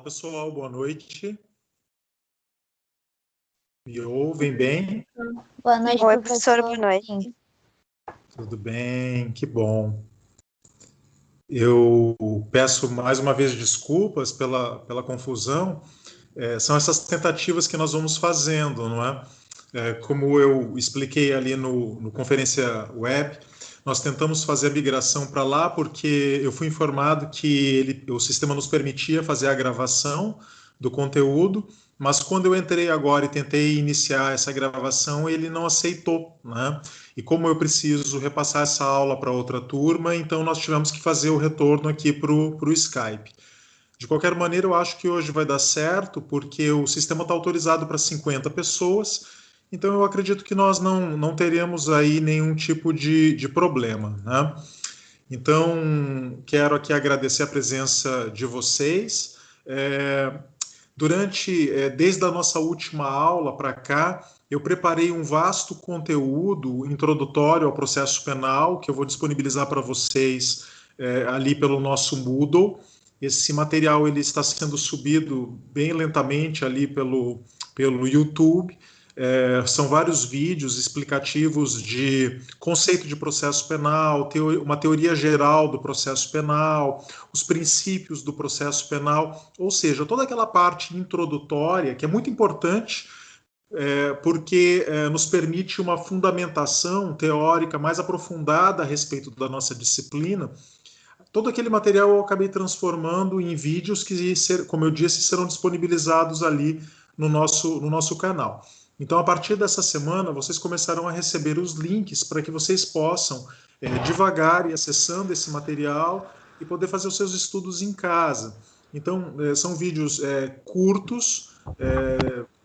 Pessoal, boa noite. Me ouvem bem? Boa noite, Oi, professor. professora, boa noite. Tudo bem, que bom. Eu peço mais uma vez desculpas pela confusão. São essas tentativas que nós vamos fazendo, não é? Como eu expliquei ali no Conferência Web, nós tentamos fazer a migração para lá porque eu fui informado que o sistema nos permitia fazer a gravação do conteúdo, mas quando eu entrei agora e tentei iniciar essa gravação, ele não aceitou, né? E como eu preciso repassar essa aula para outra turma, então nós tivemos que fazer o retorno aqui para o Skype. De qualquer maneira, eu acho que hoje vai dar certo, porque o sistema está autorizado para 50 pessoas, então eu acredito que nós não teremos aí nenhum tipo de problema, né? Então, quero aqui agradecer a presença de vocês. Desde a nossa última aula para cá, eu preparei um vasto conteúdo introdutório ao processo penal, que eu vou disponibilizar para vocês ali pelo nosso Moodle. Esse material ele está sendo subido bem lentamente ali pelo YouTube. São vários vídeos explicativos de conceito de processo penal, uma teoria geral do processo penal, os princípios do processo penal, ou seja, toda aquela parte introdutória que é muito importante, porque nos permite uma fundamentação teórica mais aprofundada a respeito da nossa disciplina. Todo aquele material eu acabei transformando em vídeos que, como eu disse, serão disponibilizados ali no nosso canal. Então, a partir dessa semana, vocês começarão a receber os links para que vocês possam devagar ir acessando esse material e poder fazer os seus estudos em casa. Então, são vídeos curtos,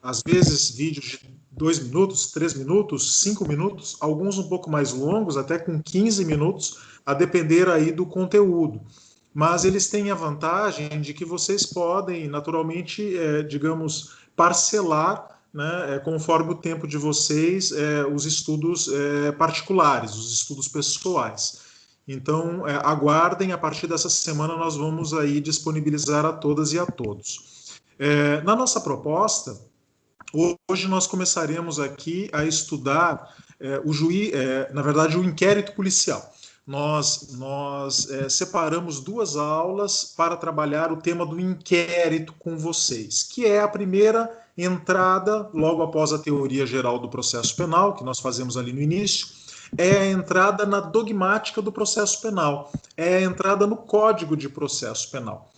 às vezes vídeos de 2 minutos, 3 minutos, 5 minutos, alguns um pouco mais longos, até com 15 minutos, a depender aí do conteúdo. Mas eles têm a vantagem de que vocês podem, naturalmente, digamos, parcelar, né, conforme o tempo de vocês, os estudos particulares, os estudos pessoais. Então, aguardem, a partir dessa semana nós vamos aí disponibilizar a todas e a todos. Na nossa proposta, hoje nós começaremos aqui a estudar o inquérito policial. Nós separamos 2 aulas para trabalhar o tema do inquérito com vocês, que é a primeira entrada, logo após a teoria geral do processo penal, que nós fazemos ali no início, é a entrada na dogmática do processo penal, é a entrada no Código de Processo Penal.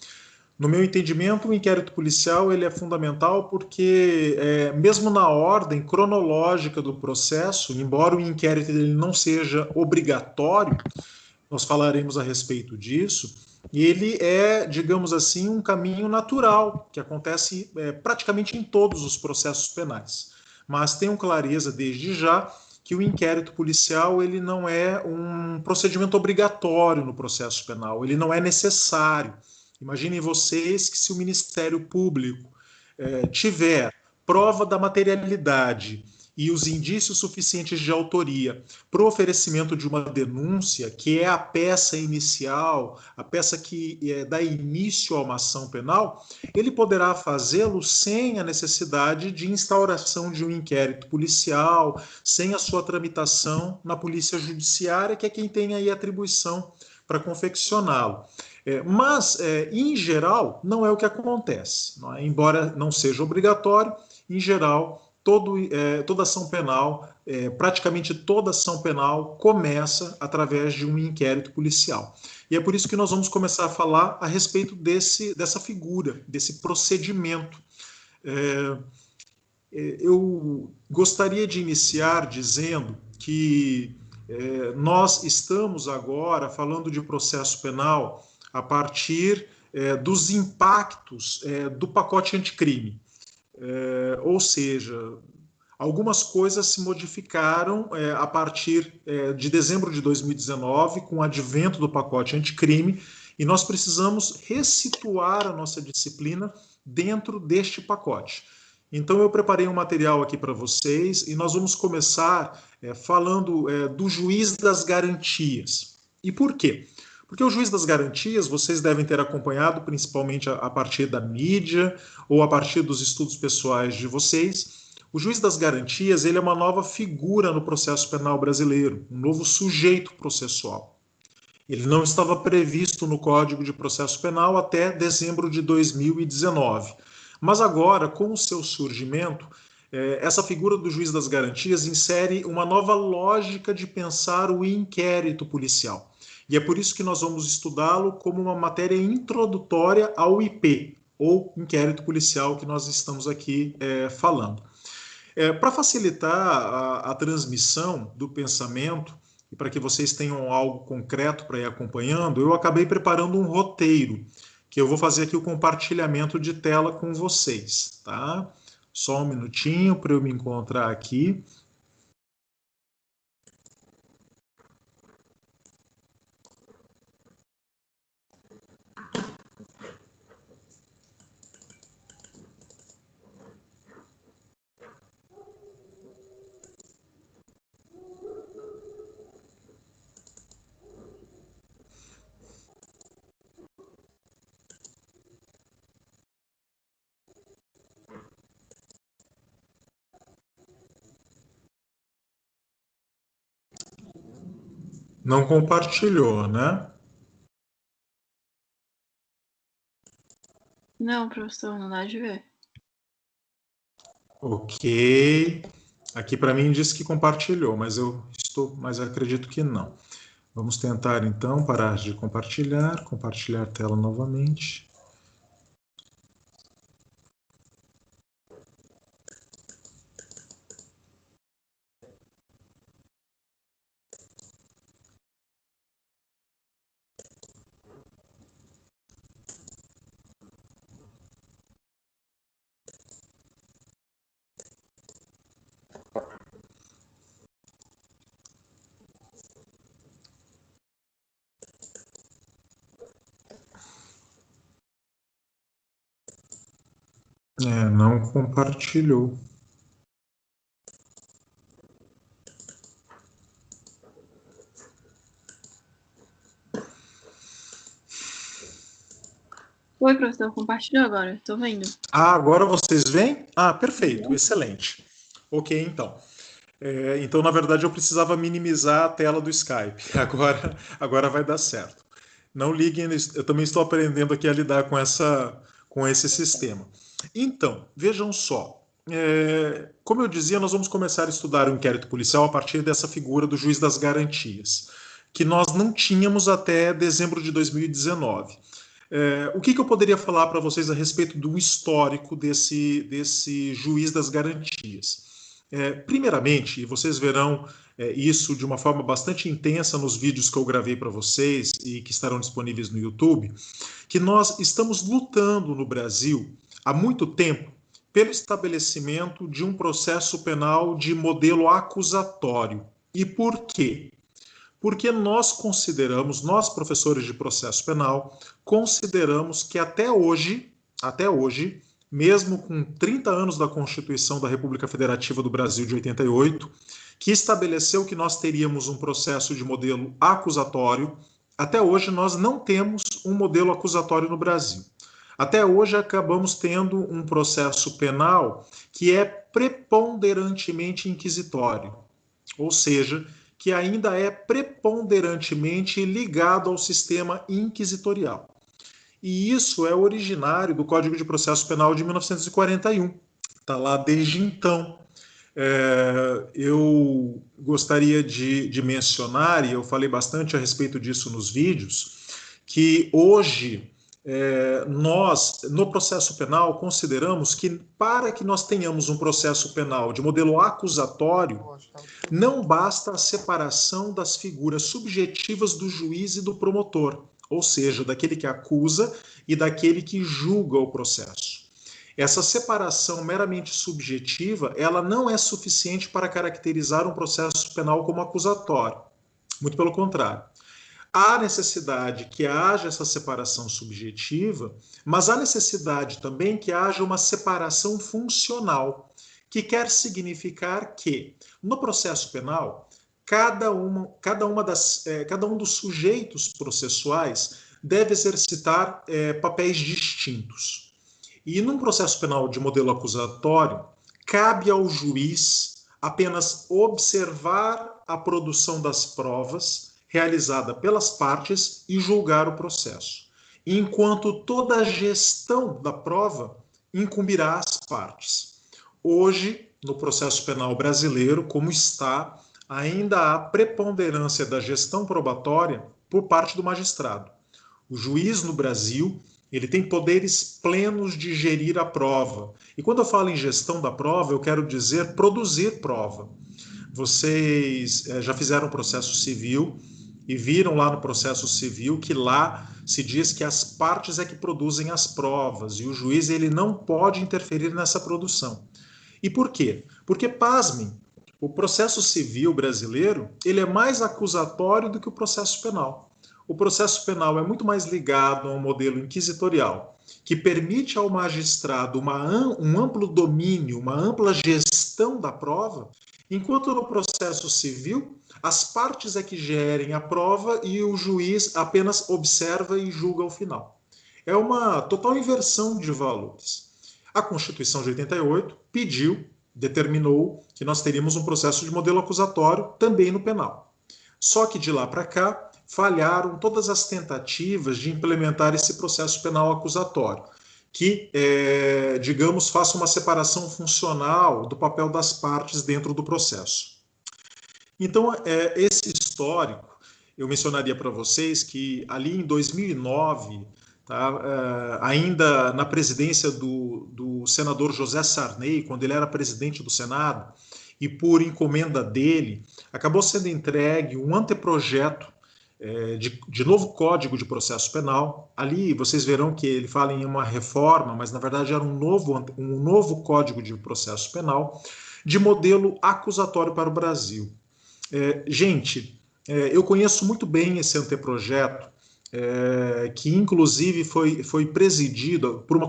No meu entendimento, o inquérito policial ele é fundamental porque, mesmo na ordem cronológica do processo, embora o inquérito ele não seja obrigatório, nós falaremos a respeito disso, ele é, digamos assim, um caminho natural, que acontece praticamente em todos os processos penais. Mas tenham clareza desde já que o inquérito policial ele não é um procedimento obrigatório no processo penal, ele não é necessário. Imaginem vocês que se o Ministério Público tiver prova da materialidade e os indícios suficientes de autoria para o oferecimento de uma denúncia, que é a peça inicial, a peça que dá início a uma ação penal, ele poderá fazê-lo sem a necessidade de instauração de um inquérito policial, sem a sua tramitação na Polícia Judiciária, que é quem tem aí a atribuição para confeccioná-lo. Mas, em geral, não é o que acontece. Não é? Embora não seja obrigatório, em geral, toda ação penal, praticamente toda ação penal começa através de um inquérito policial. E é por isso que nós vamos começar a falar a respeito dessa figura, desse procedimento. Eu gostaria de iniciar dizendo que nós estamos agora falando de processo penal a partir dos impactos do pacote anticrime. Ou seja, algumas coisas se modificaram a partir de dezembro de 2019, com o advento do pacote anticrime, e nós precisamos ressituar a nossa disciplina dentro deste pacote. Então, eu preparei um material aqui para vocês e nós vamos começar falando do juiz das garantias. E por quê? Porque o juiz das garantias, vocês devem ter acompanhado, principalmente a partir da mídia ou a partir dos estudos pessoais de vocês. O juiz das garantias, ele é uma nova figura no processo penal brasileiro, um novo sujeito processual. Ele não estava previsto no Código de Processo Penal até dezembro de 2019. Mas agora, com o seu surgimento, essa figura do juiz das garantias insere uma nova lógica de pensar o inquérito policial. E é por isso que nós vamos estudá-lo como uma matéria introdutória ao IP, ou inquérito policial, que nós estamos aqui falando. Para facilitar a transmissão do pensamento, e para que vocês tenham algo concreto para ir acompanhando, eu acabei preparando um roteiro, que eu vou fazer aqui o compartilhamento de tela com vocês, tá? Só um minutinho para eu me encontrar aqui. Não compartilhou, né? Não, professor, não dá de ver. Ok. Aqui para mim diz que compartilhou, mas acredito que não. Vamos tentar então parar de compartilhar a tela novamente. Não compartilhou. Oi, professor, compartilhou agora, tô vendo. Agora vocês veem? Perfeito, excelente. Ok, então. Então, na verdade, eu precisava minimizar a tela do Skype. Agora vai dar certo. Não liguem, eu também estou aprendendo aqui a lidar com esse sistema. Então, vejam só. Como eu dizia, nós vamos começar a estudar o inquérito policial a partir dessa figura do juiz das garantias, que nós não tínhamos até dezembro de 2019. O que eu poderia falar para vocês a respeito do histórico desse juiz das garantias? Primeiramente, e vocês verão isso de uma forma bastante intensa nos vídeos que eu gravei para vocês e que estarão disponíveis no YouTube, que nós estamos lutando no Brasil há muito tempo pelo estabelecimento de um processo penal de modelo acusatório. E por quê? Porque nós professores de processo penal, consideramos que até hoje, mesmo com 30 anos da Constituição da República Federativa do Brasil de 88, que estabeleceu que nós teríamos um processo de modelo acusatório, até hoje nós não temos um modelo acusatório no Brasil. Até hoje acabamos tendo um processo penal que é preponderantemente inquisitório, ou seja, que ainda é preponderantemente ligado ao sistema inquisitorial. E isso é originário do Código de Processo Penal de 1941. Está lá desde então. Eu gostaria de mencionar, e eu falei bastante a respeito disso nos vídeos, que hoje nós, no processo penal, consideramos que para que nós tenhamos um processo penal de modelo acusatório, não basta a separação das figuras subjetivas do juiz e do promotor, ou seja, daquele que acusa e daquele que julga o processo. Essa separação meramente subjetiva, ela não é suficiente para caracterizar um processo penal como acusatório. Muito pelo contrário. Há necessidade que haja essa separação subjetiva, mas há necessidade também que haja uma separação funcional, que quer significar que, no processo penal, cada um dos sujeitos processuais deve exercitar papéis distintos. E num processo penal de modelo acusatório, cabe ao juiz apenas observar a produção das provas realizada pelas partes e julgar o processo, enquanto toda a gestão da prova incumbirá às partes. Hoje, no processo penal brasileiro, como está, ainda há preponderância da gestão probatória por parte do magistrado. O juiz no Brasil, ele tem poderes plenos de gerir a prova. E quando eu falo em gestão da prova, eu quero dizer produzir prova. Vocês já fizeram processo civil e viram lá no processo civil que lá se diz que as partes é que produzem as provas e o juiz ele não pode interferir nessa produção. E por quê? Porque, pasmem, o processo civil brasileiro ele é mais acusatório do que o processo penal. O processo penal é muito mais ligado a um modelo inquisitorial, que permite ao magistrado um amplo domínio, uma ampla gestão da prova, enquanto no processo civil, as partes é que gerem a prova e o juiz apenas observa e julga ao final. É uma total inversão de valores. A Constituição de 88 determinou que nós teríamos um processo de modelo acusatório também no penal. Só que de lá para cá, falharam todas as tentativas de implementar esse processo penal acusatório, que, digamos, faça uma separação funcional do papel das partes dentro do processo. Então, esse histórico, eu mencionaria para vocês que ali em 2009, ainda na presidência do senador José Sarney, quando ele era presidente do Senado, e por encomenda dele, acabou sendo entregue um anteprojeto de novo Código de Processo Penal. Ali vocês verão que ele fala em uma reforma, mas na verdade era um novo Código de Processo Penal de modelo acusatório para o Brasil. Gente, eu conheço muito bem esse anteprojeto, que inclusive foi presidido por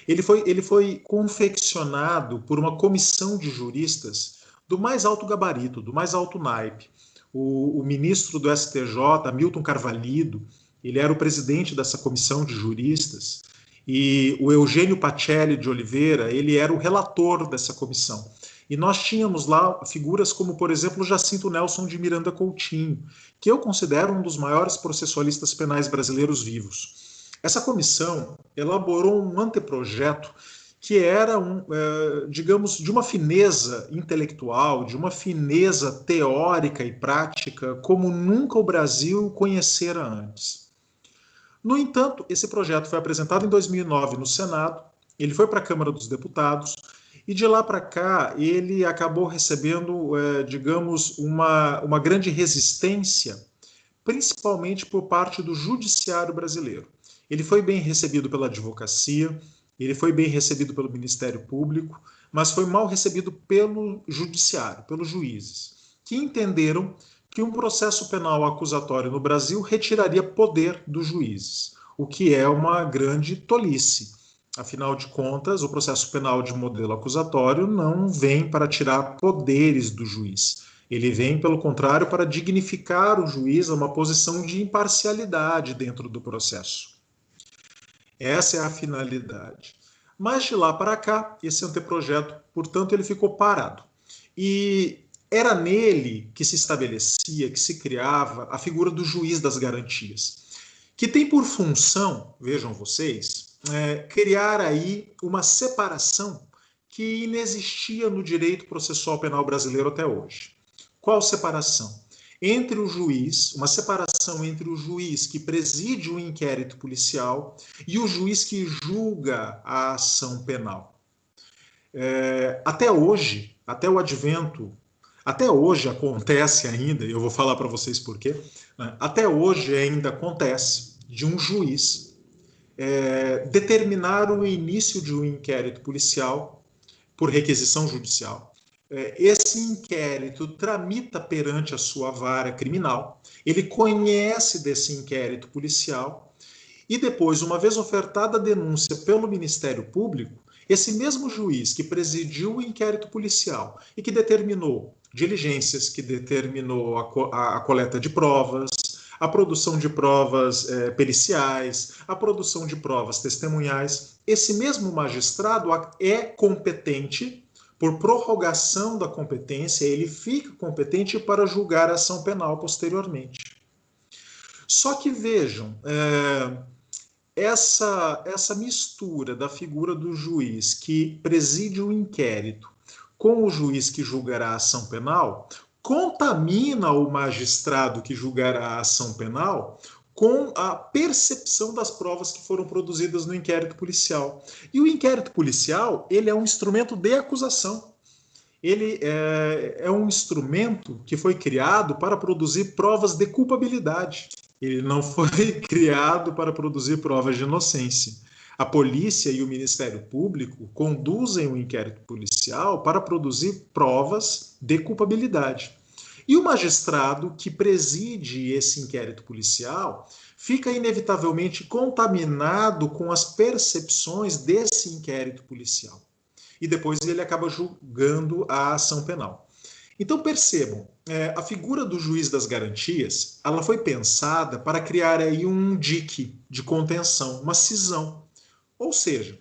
ele foi confeccionado por uma comissão de juristas do mais alto gabarito, do mais alto naipe. O ministro do STJ, Milton Carvalho, ele era o presidente dessa comissão de juristas, e o Eugênio Pacelli de Oliveira, ele era o relator dessa comissão. E nós tínhamos lá figuras como, por exemplo, Jacinto Nelson de Miranda Coutinho, que eu considero um dos maiores processualistas penais brasileiros vivos. Essa comissão elaborou um anteprojeto que era, digamos, de uma fineza intelectual, de uma fineza teórica e prática, como nunca o Brasil conhecera antes. No entanto, esse projeto foi apresentado em 2009 no Senado, ele foi para a Câmara dos Deputados, e de lá para cá ele acabou recebendo, digamos, uma grande resistência, principalmente por parte do judiciário brasileiro. Ele foi bem recebido pela advocacia, ele foi bem recebido pelo Ministério Público, mas foi mal recebido pelo judiciário, pelos juízes, que entenderam que um processo penal acusatório no Brasil retiraria poder dos juízes, o que é uma grande tolice. Afinal de contas, o processo penal de modelo acusatório não vem para tirar poderes do juiz. Ele vem, pelo contrário, para dignificar o juiz a uma posição de imparcialidade dentro do processo. Essa é a finalidade. Mas de lá para cá, esse anteprojeto, portanto, ele ficou parado. E era nele que se estabelecia, que se criava a figura do juiz das garantias, que tem por função, vejam vocês, criar aí uma separação que inexistia no direito processual penal brasileiro até hoje. Qual separação? Entre o juiz, uma separação entre o juiz que preside o inquérito policial e o juiz que julga a ação penal. Até hoje, até o advento, até hoje acontece ainda, e eu vou falar para vocês por quê, né? Até hoje ainda acontece de um juiz determinar o início de um inquérito policial por requisição judicial. Esse inquérito tramita perante a sua vara criminal, ele conhece desse inquérito policial e depois, uma vez ofertada a denúncia pelo Ministério Público, Esse mesmo juiz que presidiu o inquérito policial e que determinou diligências, que determinou a coleta de provas, a produção de provas periciais, a produção de provas testemunhais, esse mesmo magistrado é competente, por prorrogação da competência, ele fica competente para julgar a ação penal posteriormente. Só que vejam, essa mistura da figura do juiz que preside o inquérito com o juiz que julgará a ação penal contamina o magistrado que julgará a ação penal com a percepção das provas que foram produzidas no inquérito policial. E o inquérito policial, ele é um instrumento de acusação. Ele é um instrumento que foi criado para produzir provas de culpabilidade. Ele não foi criado para produzir provas de inocência. A polícia e o Ministério Público conduzem o inquérito policial para produzir provas de culpabilidade. E o magistrado que preside esse inquérito policial fica inevitavelmente contaminado com as percepções desse inquérito policial. E depois ele acaba julgando a ação penal. Então percebam, a figura do juiz das garantias, ela foi pensada para criar aí um dique de contenção, uma cisão. Ou seja,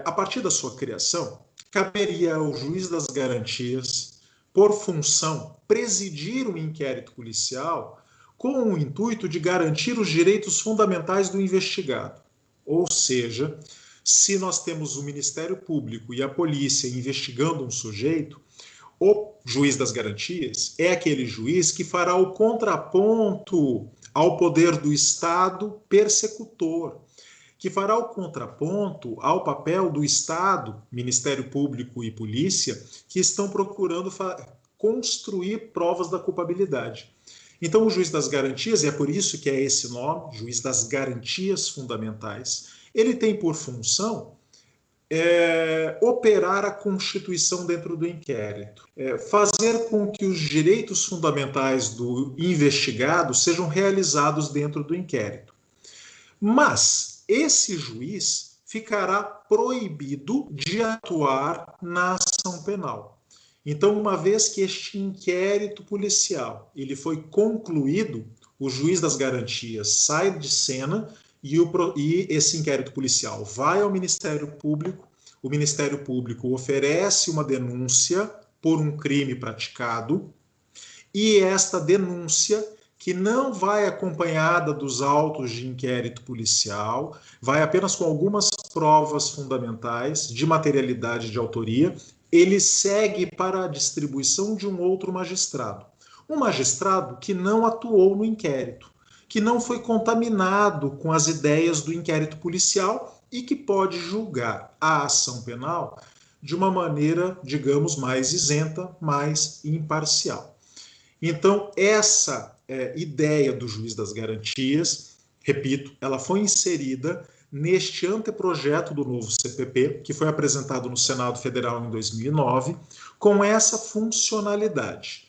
a partir da sua criação, caberia ao juiz das garantias, por função, presidir o inquérito policial com o intuito de garantir os direitos fundamentais do investigado. Ou seja, se nós temos o Ministério Público e a polícia investigando um sujeito, o juiz das garantias é aquele juiz que fará o contraponto ao poder do Estado persecutor, que fará o contraponto ao papel do Estado, Ministério Público e polícia, que estão procurando construir provas da culpabilidade. Então, o juiz das garantias, e é por isso que é esse nome, juiz das garantias fundamentais, ele tem por função operar a constituição dentro do inquérito, fazer com que os direitos fundamentais do investigado sejam realizados dentro do inquérito. Mas esse juiz ficará proibido de atuar na ação penal. Então, uma vez que este inquérito policial ele foi concluído, o juiz das garantias sai de cena e esse inquérito policial vai ao Ministério Público, o Ministério Público oferece uma denúncia por um crime praticado, e esta denúncia, que não vai acompanhada dos autos de inquérito policial, vai apenas com algumas provas fundamentais de materialidade de autoria, ele segue para a distribuição de um outro magistrado. Um magistrado que não atuou no inquérito, que não foi contaminado com as ideias do inquérito policial e que pode julgar a ação penal de uma maneira, digamos, mais isenta, mais imparcial. Então, essa ideia do juiz das garantias, repito, ela foi inserida neste anteprojeto do novo CPP, que foi apresentado no Senado Federal em 2009, com essa funcionalidade.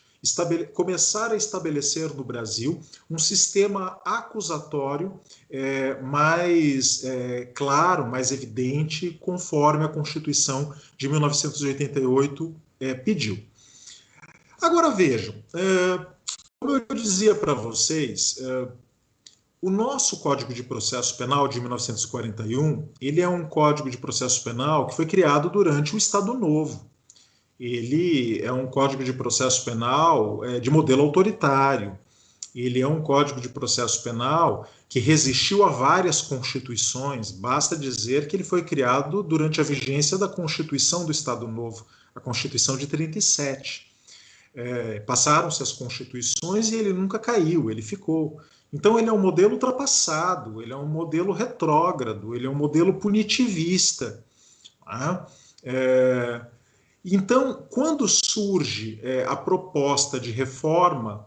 Começar a estabelecer no Brasil um sistema acusatório mais claro, mais evidente, conforme a Constituição de 1988 pediu. Agora vejam, como eu dizia para vocês, o nosso Código de Processo Penal de 1941, ele é um Código de Processo Penal que foi criado durante o Estado Novo. Ele é um Código de Processo Penal de modelo autoritário. Ele é um Código de Processo Penal que resistiu a várias constituições. Basta dizer que ele foi criado durante a vigência da Constituição do Estado Novo, a Constituição de 37. Passaram-se as constituições e ele nunca caiu, ele ficou. Então ele é um modelo ultrapassado, ele é um modelo retrógrado, ele é um modelo punitivista. Então, quando surge a proposta de reforma,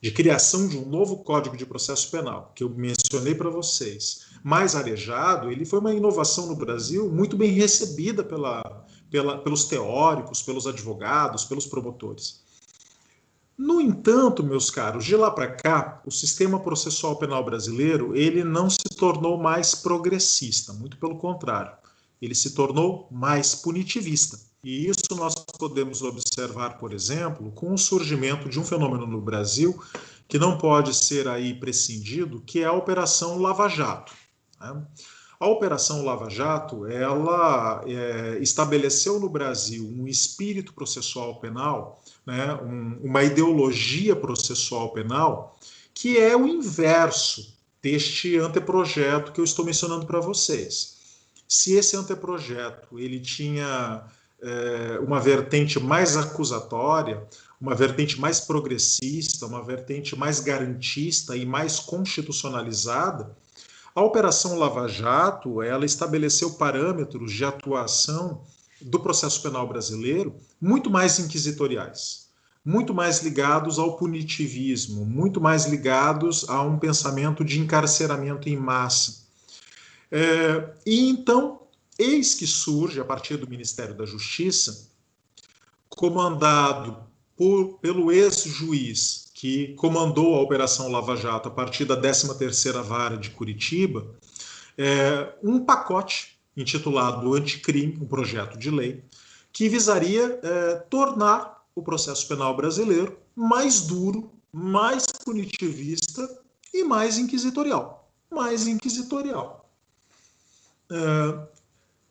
de criação de um novo Código de Processo Penal, que eu mencionei para vocês, mais arejado, ele foi uma inovação no Brasil muito bem recebida pelos teóricos, pelos advogados, pelos promotores. No entanto, meus caros, de lá para cá, o sistema processual penal brasileiro ele não se tornou mais progressista, muito pelo contrário. ele se tornou mais punitivista. E isso nós podemos observar, por exemplo, com o surgimento de um fenômeno no Brasil que não pode ser aí prescindido, que é a Operação Lava Jato, né? A Operação Lava Jato, ela estabeleceu no Brasil um espírito processual penal, né, uma ideologia processual penal, que é o inverso deste anteprojeto que eu estou mencionando para vocês. Se esse anteprojeto ele tinha uma vertente mais acusatória, uma vertente mais progressista, uma vertente mais garantista e mais constitucionalizada, a Operação Lava Jato, ela estabeleceu parâmetros de atuação do processo penal brasileiro muito mais inquisitoriais, muito mais ligados ao punitivismo, muito mais ligados a um pensamento de encarceramento em massa. E então, eis que surge, a partir do Ministério da Justiça, comandado pelo ex-juiz que comandou a Operação Lava Jato a partir da 13ª Vara de Curitiba, um pacote intitulado Anticrime, um projeto de lei, que visaria tornar o processo penal brasileiro mais duro, mais punitivista e mais inquisitorial.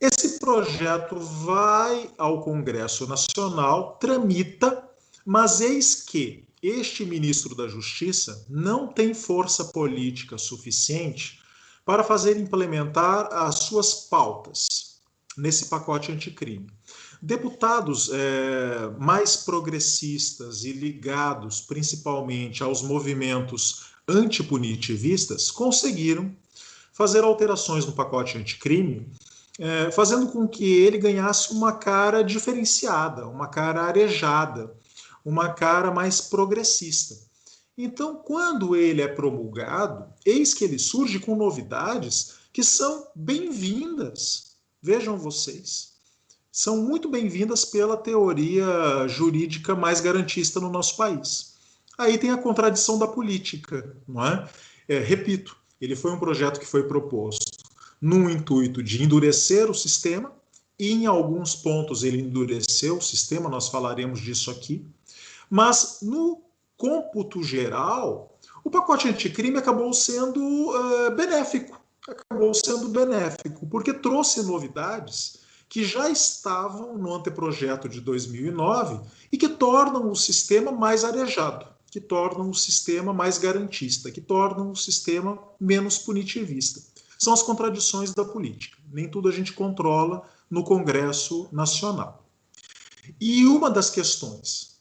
Esse projeto vai ao Congresso Nacional, tramita, mas eis que este ministro da Justiça não tem força política suficiente para fazer implementar as suas pautas nesse pacote anticrime. Deputados mais progressistas e ligados principalmente aos movimentos antipunitivistas conseguiram fazer alterações no pacote anticrime, fazendo com que ele ganhasse uma cara diferenciada, uma cara arejada, uma cara mais progressista. Então, quando ele é promulgado, eis que ele surge com novidades que são bem-vindas. Vejam vocês. São muito bem-vindas pela teoria jurídica mais garantista no nosso país. Aí tem a contradição da política, não é? Repito, ele foi um projeto que foi proposto num intuito de endurecer o sistema, e em alguns pontos ele endureceu o sistema, nós falaremos disso aqui, mas no cômputo geral, o pacote anticrime acabou sendo benéfico, porque trouxe novidades que já estavam no anteprojeto de 2009 e que tornam o sistema mais arejado, que tornam o sistema mais garantista, que tornam o sistema menos punitivista. São as contradições da política. Nem tudo a gente controla no Congresso Nacional. E uma das questões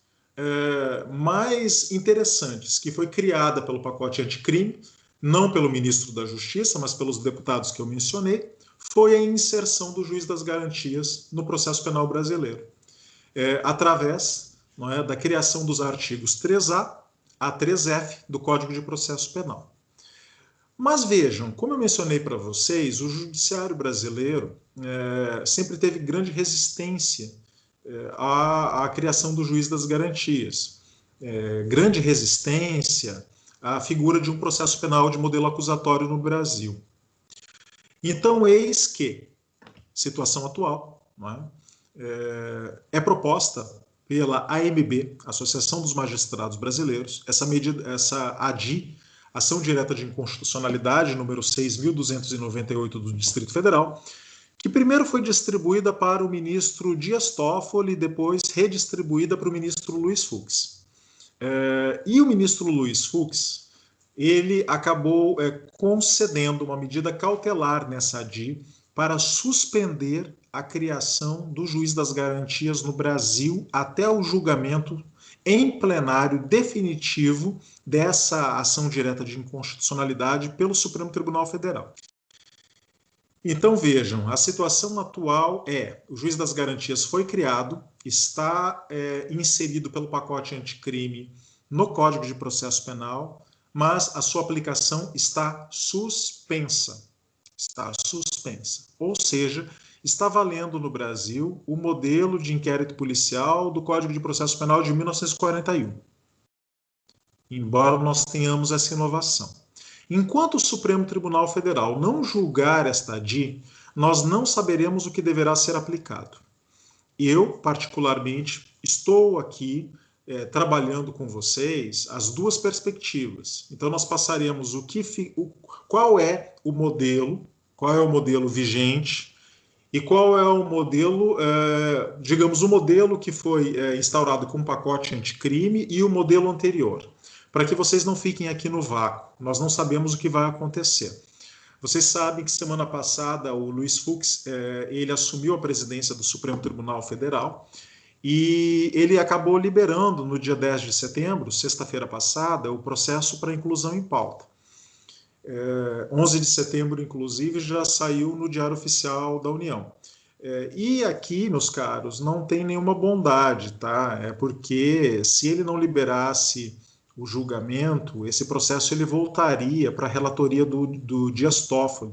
mais interessantes que foi criada pelo pacote anticrime, não pelo ministro da Justiça, mas pelos deputados que eu mencionei, foi a inserção do juiz das garantias no processo penal brasileiro, através da criação dos artigos 3A a 3F do Código de Processo Penal. Mas vejam, como eu mencionei para vocês, o judiciário brasileiro sempre teve grande resistência à criação do juiz das garantias, grande resistência à figura de um processo penal de modelo acusatório no Brasil. Então, eis que, situação atual, é proposta pela AMB, Associação dos Magistrados Brasileiros, essa ADI, Ação Direta de Inconstitucionalidade, número 6.298 do Distrito Federal, que primeiro foi distribuída para o ministro Dias Toffoli e depois redistribuída para o ministro Luiz Fux. E o ministro Luiz Fux, ele acabou concedendo uma medida cautelar nessa ADI para suspender a criação do juiz das garantias no Brasil até o julgamento em plenário definitivo dessa ação direta de inconstitucionalidade pelo Supremo Tribunal Federal. Então vejam, a situação atual o juiz das garantias foi criado, está inserido pelo pacote anticrime no Código de Processo Penal, mas a sua aplicação está suspensa. Ou seja, está valendo no Brasil o modelo de inquérito policial do Código de Processo Penal de 1941. Embora nós tenhamos essa inovação. Enquanto o Supremo Tribunal Federal não julgar esta ADI, nós não saberemos o que deverá ser aplicado. Eu, particularmente, estou aqui trabalhando com vocês as duas perspectivas. Então, nós passaremos qual é o modelo vigente e qual é o modelo, digamos, o modelo que foi instaurado com o pacote anticrime e o modelo anterior, para que vocês não fiquem aqui no vácuo. Nós não sabemos o que vai acontecer. Vocês sabem que semana passada o Luiz Fux, ele assumiu a presidência do Supremo Tribunal Federal e ele acabou liberando no dia 10 de setembro, sexta-feira passada, o processo para inclusão em pauta. 11 de setembro, inclusive, já saiu no Diário Oficial da União. E aqui, meus caros, não tem nenhuma bondade, tá? É porque se ele não liberasse o julgamento, esse processo ele voltaria para a relatoria do Dias Toffoli.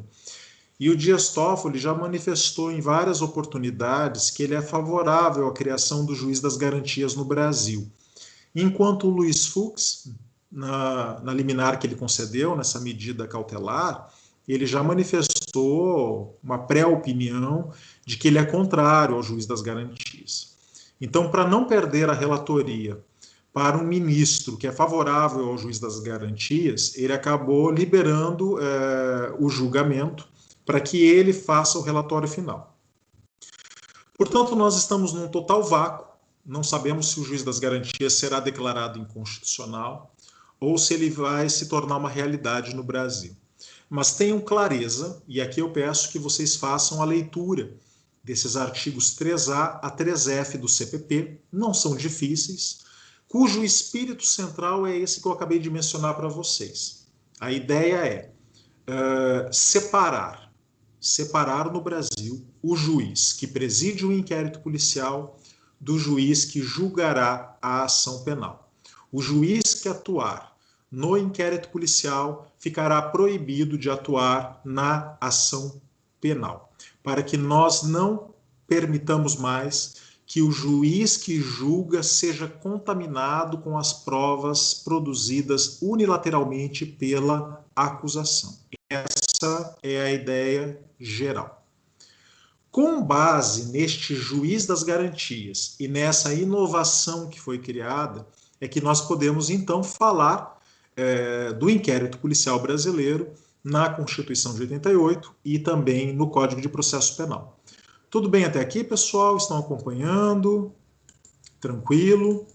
E o Dias Toffoli já manifestou em várias oportunidades que ele é favorável à criação do juiz das garantias no Brasil. Enquanto o Luiz Fux, na liminar que ele concedeu, nessa medida cautelar, ele já manifestou uma pré-opinião de que ele é contrário ao juiz das garantias. Então, para não perder a relatoria para um ministro que é favorável ao juiz das garantias, ele acabou liberando o julgamento para que ele faça o relatório final. Portanto, nós estamos num total vácuo, não sabemos se o juiz das garantias será declarado inconstitucional ou se ele vai se tornar uma realidade no Brasil. Mas tenham clareza, e aqui eu peço que vocês façam a leitura desses artigos 3A a 3F do CPP, não são difíceis, cujo espírito central é esse que eu acabei de mencionar para vocês. A ideia é separar no Brasil o juiz que preside o inquérito policial do juiz que julgará a ação penal. O juiz que atuar no inquérito policial ficará proibido de atuar na ação penal, para que nós não permitamos mais que o juiz que julga seja contaminado com as provas produzidas unilateralmente pela acusação. Essa é a ideia geral. Com base neste juiz das garantias e nessa inovação que foi criada, é que nós podemos então falar do inquérito policial brasileiro na Constituição de 88 e também no Código de Processo Penal. Tudo bem até aqui, pessoal? Estão acompanhando? Tranquilo?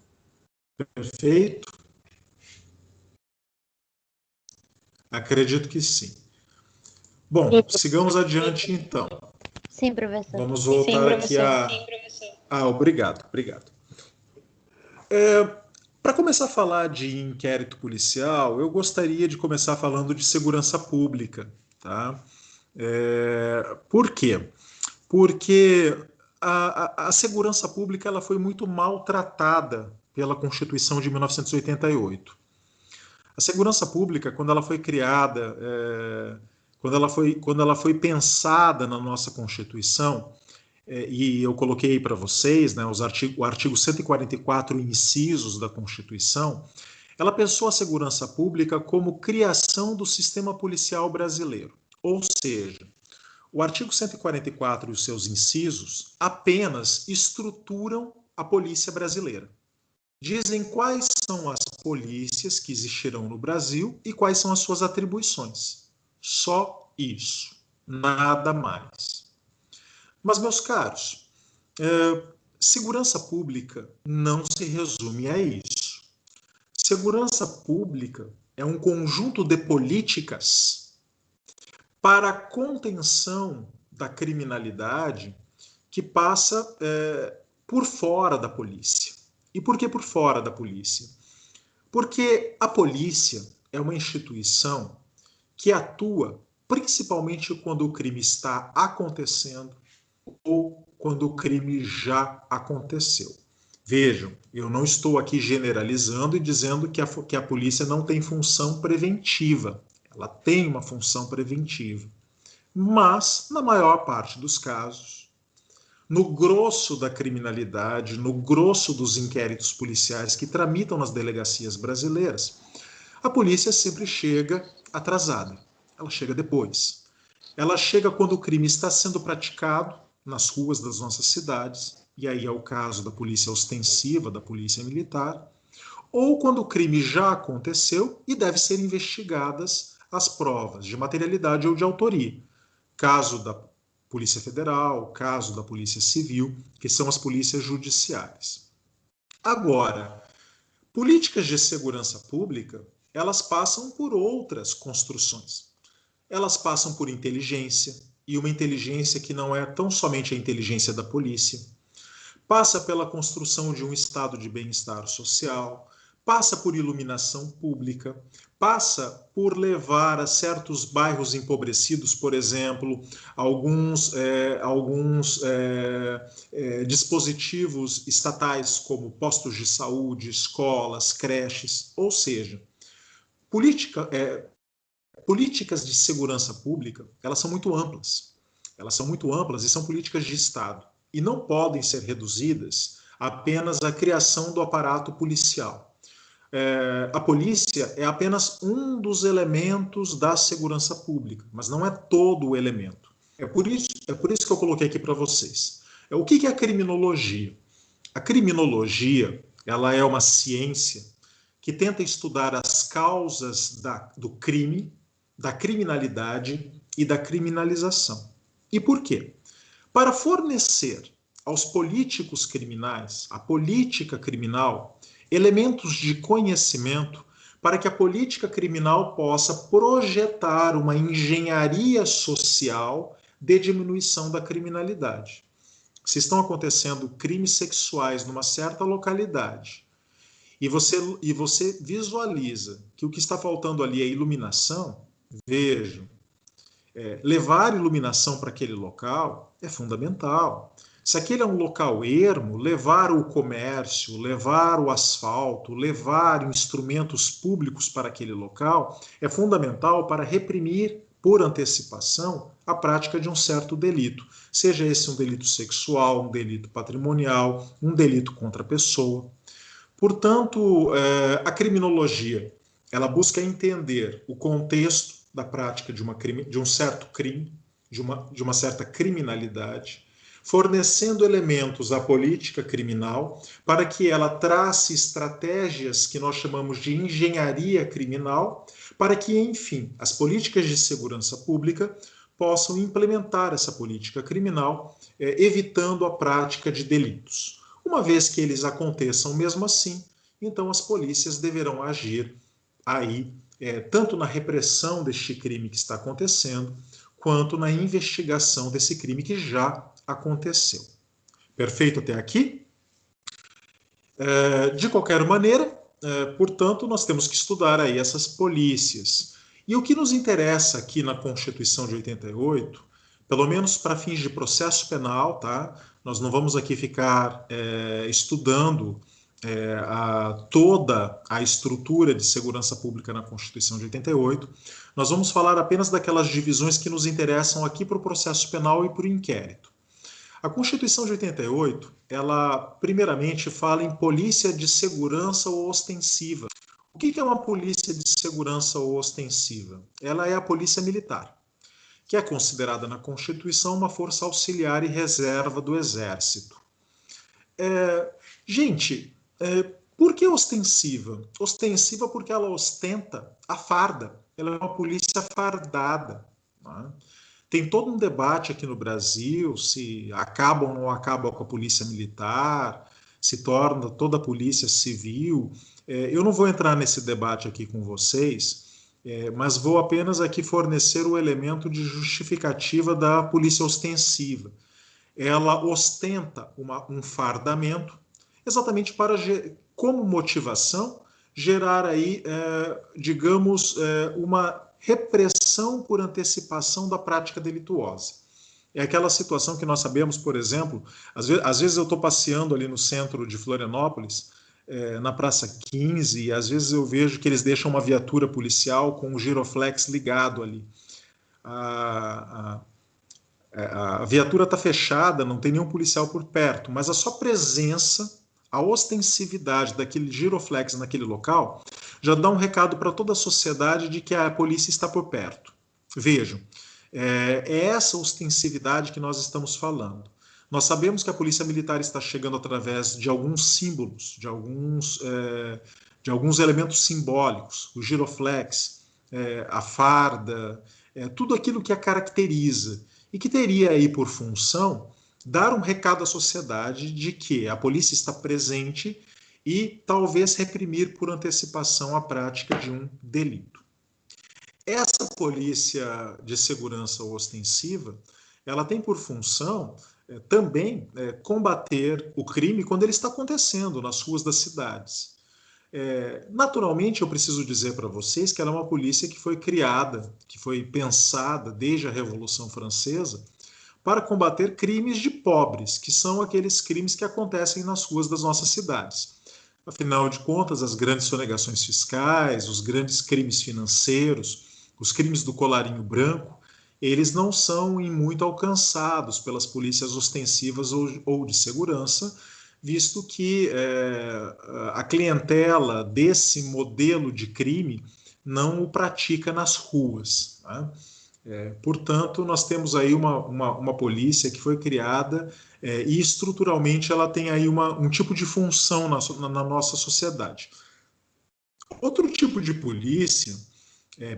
Perfeito? Acredito que sim. Bom, sigamos adiante então. Sim, professor. Vamos voltar aqui a... obrigado. Para começar a falar de inquérito policial, eu gostaria de começar falando de segurança pública, tá? Por quê? Porque a segurança pública ela foi muito maltratada pela Constituição de 1988. A segurança pública, quando ela foi criada, quando ela foi pensada na nossa Constituição, e eu coloquei para vocês, né, o artigo 144 incisos da Constituição, ela pensou a segurança pública como criação do sistema policial brasileiro. Ou seja, o artigo 144 e os seus incisos apenas estruturam a polícia brasileira. Dizem quais são as polícias que existirão no Brasil e quais são as suas atribuições. Só isso, nada mais. Mas, meus caros, segurança pública não se resume a isso. Segurança pública é um conjunto de políticas para a contenção da criminalidade que passa por fora da polícia. E por que por fora da polícia? Porque a polícia é uma instituição que atua principalmente quando o crime está acontecendo ou quando o crime já aconteceu. Vejam, eu não estou aqui generalizando e dizendo que a polícia não tem função preventiva. Ela tem uma função preventiva. Mas, na maior parte dos casos, no grosso da criminalidade, no grosso dos inquéritos policiais que tramitam nas delegacias brasileiras, a polícia sempre chega atrasada. Ela chega depois. Ela chega quando o crime está sendo praticado nas ruas das nossas cidades, e aí é o caso da polícia ostensiva, da polícia militar, ou quando o crime já aconteceu e deve ser investigadas as provas de materialidade ou de autoria. Caso da Polícia Federal, caso da Polícia Civil, que são as polícias judiciárias. Agora, políticas de segurança pública, elas passam por outras construções. Elas passam por inteligência, e uma inteligência que não é tão somente a inteligência da polícia, passa pela construção de um estado de bem-estar social, passa por iluminação pública, passa por levar a certos bairros empobrecidos, por exemplo, alguns dispositivos estatais, como postos de saúde, escolas, creches, ou seja, políticas de segurança pública, elas são muito amplas. Elas são muito amplas e são políticas de Estado. E não podem ser reduzidas apenas à criação do aparato policial. A polícia é apenas um dos elementos da segurança pública, mas não é todo o elemento. É por isso que eu coloquei aqui para vocês. O que é a criminologia? A criminologia, ela é uma ciência que tenta estudar as causas do crime, da criminalidade e da criminalização. E por quê? Para fornecer aos políticos criminais, à política criminal, elementos de conhecimento para que a política criminal possa projetar uma engenharia social de diminuição da criminalidade. Se estão acontecendo crimes sexuais numa certa localidade e você visualiza que o que está faltando ali é iluminação, vejam, levar iluminação para aquele local é fundamental. Se aquele é um local ermo, levar o comércio, levar o asfalto, levar instrumentos públicos para aquele local é fundamental para reprimir, por antecipação, a prática de um certo delito. Seja esse um delito sexual, um delito patrimonial, um delito contra a pessoa. Portanto, a criminologia, ela busca entender o contexto da prática de um certo crime, de uma certa criminalidade, fornecendo elementos à política criminal para que ela trace estratégias que nós chamamos de engenharia criminal, para que, enfim, as políticas de segurança pública possam implementar essa política criminal, evitando a prática de delitos. Uma vez que eles aconteçam mesmo assim, então as polícias deverão agir aí, tanto na repressão deste crime que está acontecendo, quanto na investigação desse crime que já aconteceu. Perfeito até aqui? De qualquer maneira, portanto, nós temos que estudar aí essas polícias. E o que nos interessa aqui na Constituição de 88, pelo menos para fins de processo penal, tá? Nós não vamos aqui ficar estudando toda a estrutura de segurança pública na Constituição de 88. Nós vamos falar apenas daquelas divisões que nos interessam aqui para o processo penal e para o inquérito. A Constituição de 88, ela primeiramente fala em polícia de segurança ou ostensiva. O que é uma polícia de segurança ou ostensiva? Ela é a polícia militar, que é considerada na Constituição uma força auxiliar e reserva do Exército. Por que ostensiva? Ostensiva porque ela ostenta a farda. Ela é uma polícia fardada. Né? Tem todo um debate aqui no Brasil se acaba ou não acaba com a polícia militar, se torna toda a polícia civil. Eu não vou entrar nesse debate aqui com vocês, mas vou apenas aqui fornecer o elemento de justificativa da polícia ostensiva. Ela ostenta um fardamento exatamente para, como motivação, gerar aí, uma repressão por antecipação da prática delituosa. É aquela situação que nós sabemos, por exemplo, às vezes eu estou passeando ali no centro de Florianópolis, na Praça 15, e às vezes eu vejo que eles deixam uma viatura policial com um giroflex ligado ali. A viatura está fechada, não tem nenhum policial por perto, mas a sua presença, a ostensividade daquele giroflex naquele local, já dá um recado para toda a sociedade de que a polícia está por perto. Vejam, É essa ostensividade que nós estamos falando. Nós sabemos que a polícia militar está chegando através de alguns símbolos, de alguns elementos simbólicos, o giroflex, a farda, tudo aquilo que a caracteriza e que teria aí por função dar um recado à sociedade de que a polícia está presente e talvez reprimir por antecipação a prática de um delito. Essa polícia de segurança ostensiva, ela tem por função também combater o crime quando ele está acontecendo nas ruas das cidades. Naturalmente, eu preciso dizer para vocês que ela é uma polícia que foi criada, que foi pensada desde a Revolução Francesa para combater crimes de pobres, que são aqueles crimes que acontecem nas ruas das nossas cidades. Afinal de contas, as grandes sonegações fiscais, os grandes crimes financeiros, os crimes do colarinho branco, eles não são em muito alcançados pelas polícias ostensivas ou de segurança, visto que a clientela desse modelo de crime não o pratica nas ruas. Né? Portanto, nós temos aí uma polícia que foi criada e estruturalmente ela tem aí um tipo de função na nossa sociedade. Outro tipo de polícia,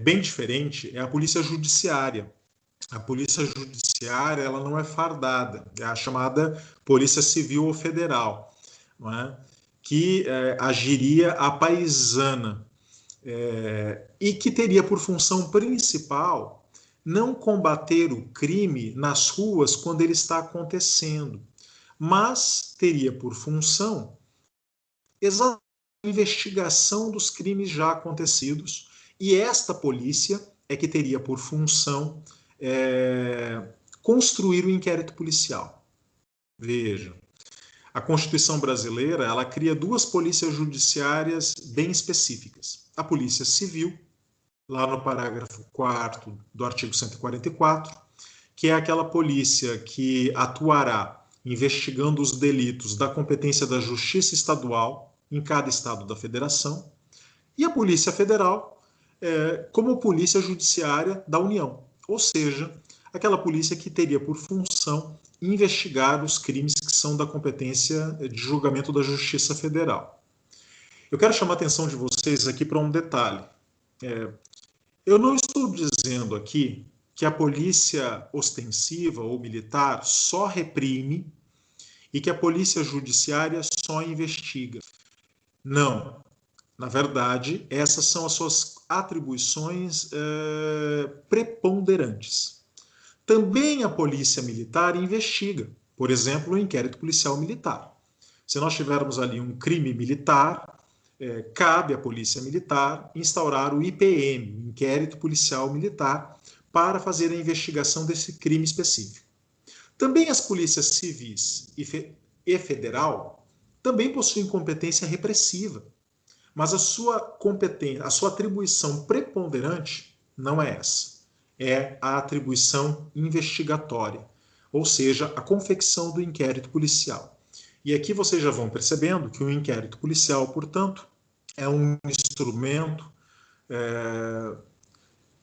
bem diferente, é a polícia judiciária. A polícia judiciária ela não é fardada, é a chamada polícia civil ou federal, não é? Que agiria à paisana e que teria por função principal não combater o crime nas ruas quando ele está acontecendo, mas teria por função exatamente a investigação dos crimes já acontecidos, e esta polícia é que teria por função construir o inquérito policial. Vejam, a Constituição brasileira ela cria duas polícias judiciárias bem específicas. A Polícia Civil, lá no parágrafo 4º do artigo 144, que é aquela polícia que atuará investigando os delitos da competência da Justiça Estadual em cada estado da Federação, e a Polícia Federal como polícia judiciária da União, ou seja, aquela polícia que teria por função investigar os crimes que são da competência de julgamento da Justiça Federal. Eu quero chamar a atenção de vocês aqui para um detalhe. Eu não estou dizendo aqui que a polícia ostensiva ou militar só reprime e que a polícia judiciária só investiga. Não. Na verdade, essas são as suas atribuições preponderantes. Também a polícia militar investiga, por exemplo, o inquérito policial militar. Se nós tivermos ali um crime militar, cabe à Polícia Militar instaurar o IPM, Inquérito Policial Militar, para fazer a investigação desse crime específico. Também as polícias civis e federal também possuem competência repressiva, mas a sua competência, a sua atribuição preponderante não é essa. É a atribuição investigatória, ou seja, a confecção do inquérito policial. E aqui vocês já vão percebendo que o inquérito policial, portanto, é um instrumento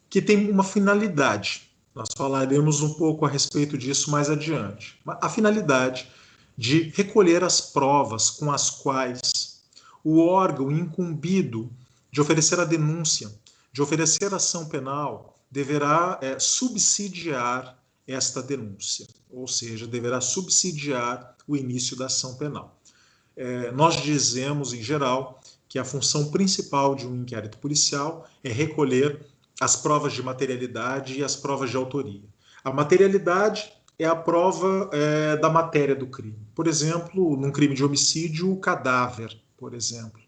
que tem uma finalidade. Nós falaremos um pouco a respeito disso mais adiante. A finalidade de recolher as provas com as quais o órgão incumbido de oferecer a denúncia, de oferecer a ação penal, deverá subsidiar esta denúncia, ou seja, deverá subsidiar o início da ação penal. Nós dizemos, em geral, que a função principal de um inquérito policial é recolher as provas de materialidade e as provas de autoria. A materialidade é a prova da matéria do crime. Por exemplo, num crime de homicídio, o cadáver, por exemplo.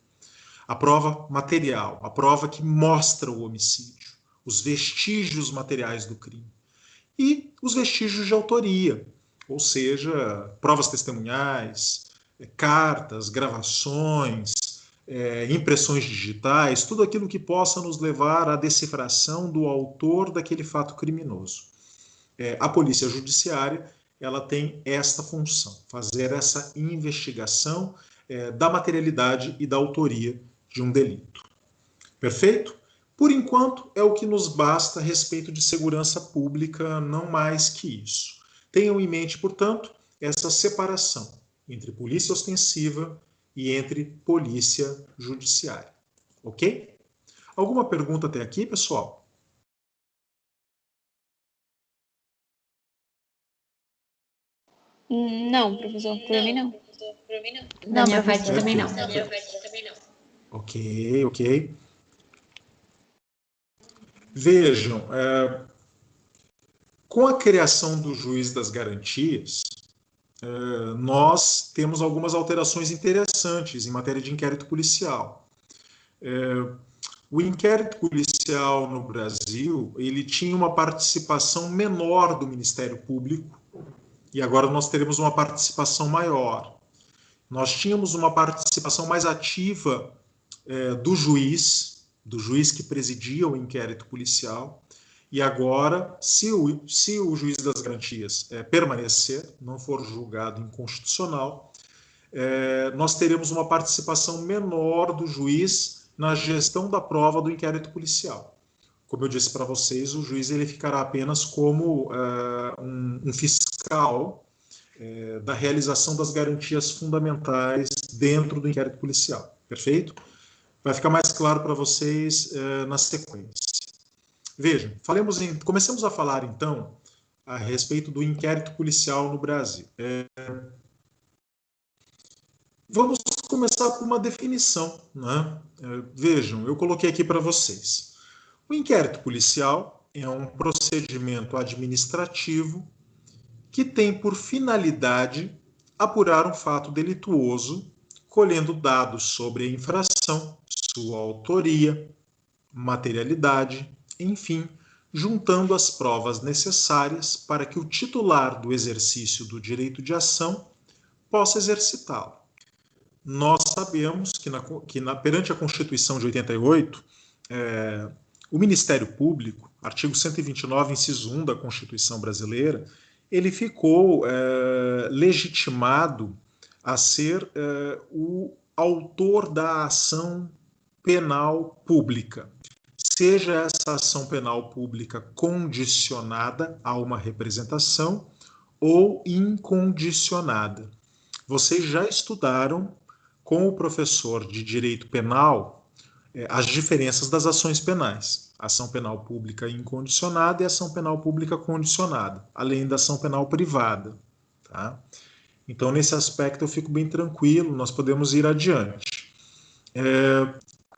A prova material, a prova que mostra o homicídio, os vestígios materiais do crime. E os vestígios de autoria, ou seja, provas testemunhais, cartas, gravações, impressões digitais, tudo aquilo que possa nos levar à decifração do autor daquele fato criminoso. A polícia judiciária ela tem esta função, fazer essa investigação da materialidade e da autoria de um delito. Perfeito? Por enquanto, é o que nos basta a respeito de segurança pública, não mais que isso. Tenham em mente, portanto, essa separação entre polícia ostensiva e entre polícia judiciária. Ok? Alguma pergunta até aqui, pessoal? Não, professor, para mim não. Da minha parte também não. Ok, ok. Vejam, com a criação do juiz das garantias, nós temos algumas alterações interessantes em matéria de inquérito policial. O inquérito policial no Brasil, ele tinha uma participação menor do Ministério Público e agora nós teremos uma participação maior. Nós tínhamos uma participação mais ativa do juiz que presidia o inquérito policial, e agora, se o juiz das garantias permanecer, não for julgado inconstitucional, nós teremos uma participação menor do juiz na gestão da prova do inquérito policial. Como eu disse para vocês, o juiz ele ficará apenas como um fiscal da realização das garantias fundamentais dentro do inquérito policial. Perfeito? Vai ficar mais claro para vocês na sequência. Vejam, comecemos a falar então a respeito do inquérito policial no Brasil. Vamos começar por uma definição, né? Vejam, eu coloquei aqui para vocês. O inquérito policial é um procedimento administrativo que tem por finalidade apurar um fato delituoso, colhendo dados sobre a infração, sua autoria, materialidade, enfim, juntando as provas necessárias para que o titular do exercício do direito de ação possa exercitá-lo. Nós sabemos que perante a Constituição de 88, o Ministério Público, artigo 129, inciso 1 da Constituição brasileira, ele ficou legitimado a ser o autor da ação penal pública. Seja essa ação penal pública condicionada a uma representação ou incondicionada. Vocês já estudaram com o professor de Direito Penal as diferenças das ações penais. Ação penal pública incondicionada e ação penal pública condicionada, além da ação penal privada. Tá? Então, nesse aspecto, eu fico bem tranquilo, nós podemos ir adiante.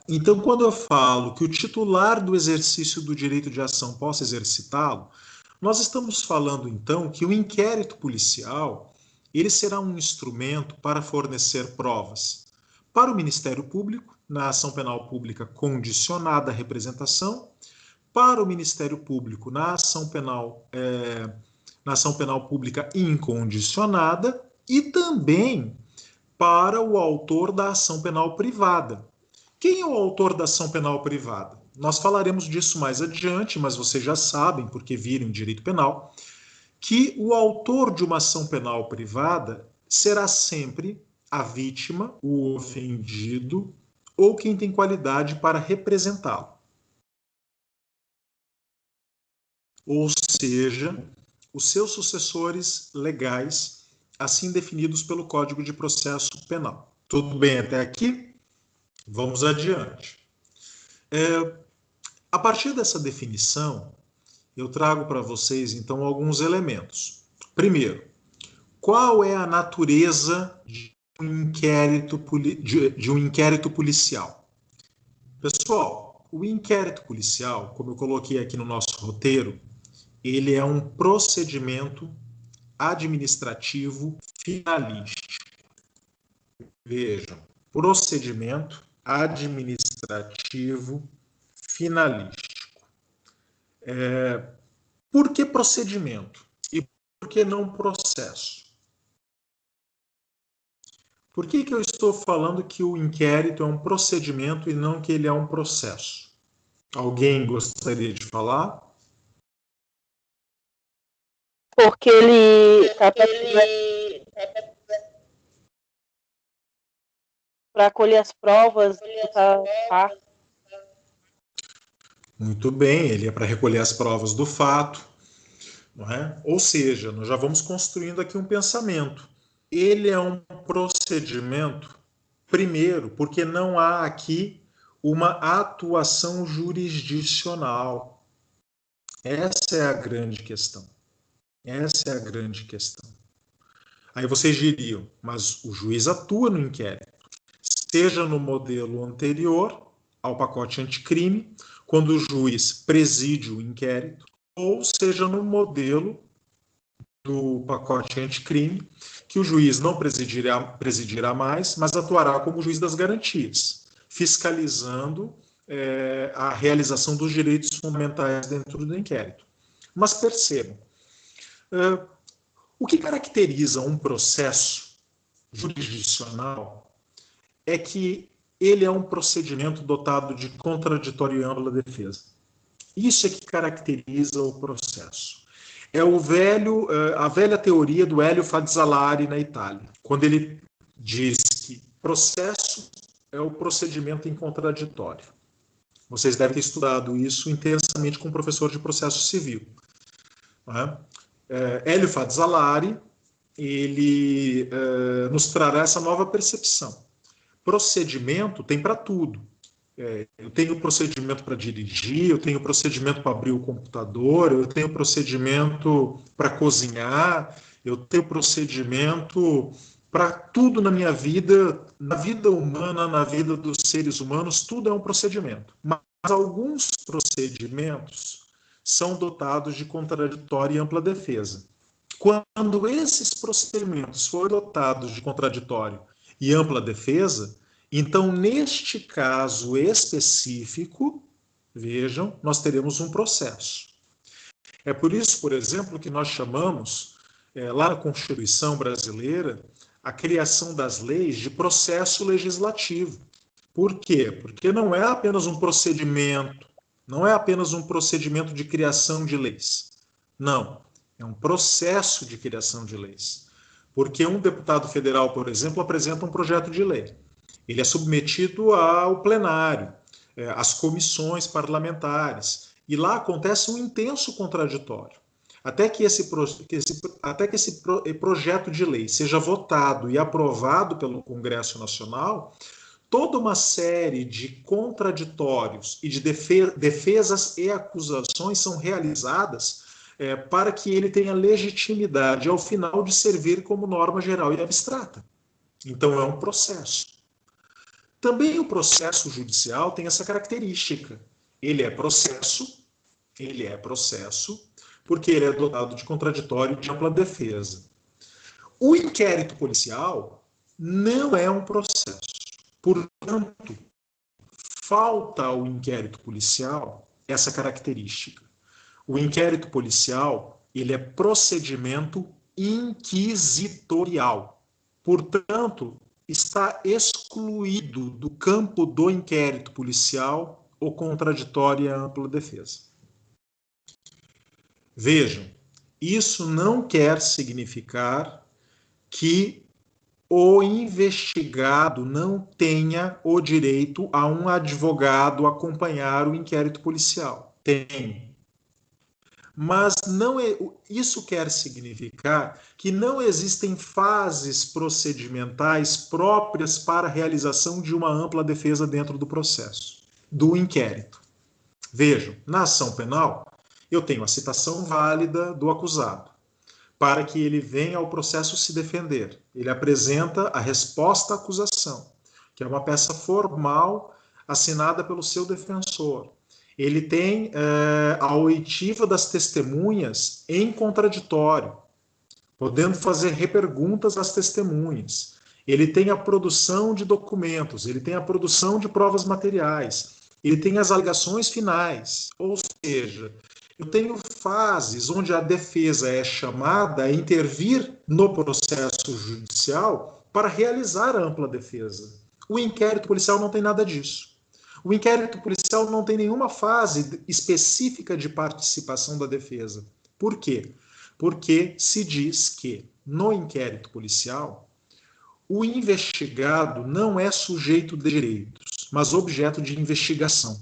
Então, quando eu falo que o titular do exercício do direito de ação possa exercitá-lo, nós estamos falando, então, que o inquérito policial ele será um instrumento para fornecer provas para o Ministério Público, na ação penal pública condicionada à representação, para o Ministério Público na ação penal pública incondicionada e também para o autor da ação penal privada. Quem é o autor da ação penal privada? Nós falaremos disso mais adiante, mas vocês já sabem, porque viram em direito penal, que o autor de uma ação penal privada será sempre a vítima, o ofendido ou quem tem qualidade para representá-lo. Ou seja, os seus sucessores legais, assim definidos pelo Código de Processo Penal. Tudo bem até aqui? Vamos adiante. A partir dessa definição, eu trago para vocês, então, alguns elementos. Primeiro, qual é a natureza de um inquérito policial? Pessoal, o inquérito policial, como eu coloquei aqui no nosso roteiro, ele é um procedimento administrativo finalístico. Vejam, procedimento administrativo finalístico. Por que procedimento? E por que não processo? Por que eu estou falando que o inquérito é um procedimento e não que ele é um processo? Alguém gostaria de falar? Porque ele para colher as provas, Muito bem, ele é para recolher as provas do fato, não é? Ou seja, nós já vamos construindo aqui um pensamento. Ele é um procedimento, primeiro, porque não há aqui uma atuação jurisdicional. Essa é a grande questão. Essa é a grande questão. Aí vocês diriam, mas o juiz atua no inquérito, seja no modelo anterior ao pacote anticrime, quando o juiz preside o inquérito, ou seja no modelo do pacote anticrime, que o juiz não presidirá mais, mas atuará como juiz das garantias, fiscalizando a realização dos direitos fundamentais dentro do inquérito. Mas percebam, o que caracteriza um processo jurisdicional é que ele é um procedimento dotado de contraditório e ampla defesa. Isso é que caracteriza o processo. É a velha teoria do Hélio Fadzalari na Itália, quando ele diz que processo é o procedimento em contraditório. Vocês devem ter estudado isso intensamente com o professor de processo civil. Hélio Fadzalari, ele nos trará essa nova percepção. Procedimento tem para tudo. Eu tenho procedimento para dirigir, eu tenho procedimento para abrir o computador, eu tenho procedimento para cozinhar, eu tenho procedimento para tudo na minha vida, na vida humana, na vida dos seres humanos, tudo é um procedimento. Mas alguns procedimentos são dotados de contraditório e ampla defesa. Quando esses procedimentos forem dotados de contraditório e ampla defesa, então, neste caso específico, vejam, nós teremos um processo. É por isso, por exemplo, que nós chamamos, lá na Constituição brasileira, a criação das leis de processo legislativo. Por quê? Porque não é apenas um procedimento, não é apenas um procedimento de criação de leis. Não, é um processo de criação de leis. Porque um deputado federal, por exemplo, apresenta um projeto de lei. Ele é submetido ao plenário, às comissões parlamentares, e lá acontece um intenso contraditório. Até que esse projeto de lei seja votado e aprovado pelo Congresso Nacional, toda uma série de contraditórios e de defesas e acusações são realizadas para que ele tenha legitimidade ao final de servir como norma geral e abstrata. Então é um processo. Também o processo judicial tem essa característica. Ele é processo, porque ele é dotado de contraditório e de ampla defesa. O inquérito policial não é um processo. Portanto, falta ao inquérito policial essa característica. O inquérito policial, ele é procedimento inquisitorial. Portanto, está excluído do campo do inquérito policial o contraditório e a ampla defesa. Vejam, isso não quer significar que o investigado não tenha o direito a um advogado acompanhar o inquérito policial. Tem. Mas não é, isso quer significar que não existem fases procedimentais próprias para a realização de uma ampla defesa dentro do processo, do inquérito. Vejam, na ação penal, eu tenho a citação válida do acusado, para que ele venha ao processo se defender. Ele apresenta a resposta à acusação, que é uma peça formal assinada pelo seu defensor. Ele tem a oitiva das testemunhas em contraditório, podendo fazer reperguntas às testemunhas. Ele tem a produção de documentos, ele tem a produção de provas materiais, ele tem as alegações finais, ou seja, eu tenho fases onde a defesa é chamada a intervir no processo judicial para realizar a ampla defesa. O inquérito policial não tem nada disso. O inquérito policial não tem nenhuma fase específica de participação da defesa. Por quê? Porque se diz que, no inquérito policial, o investigado não é sujeito de direitos, mas objeto de investigação.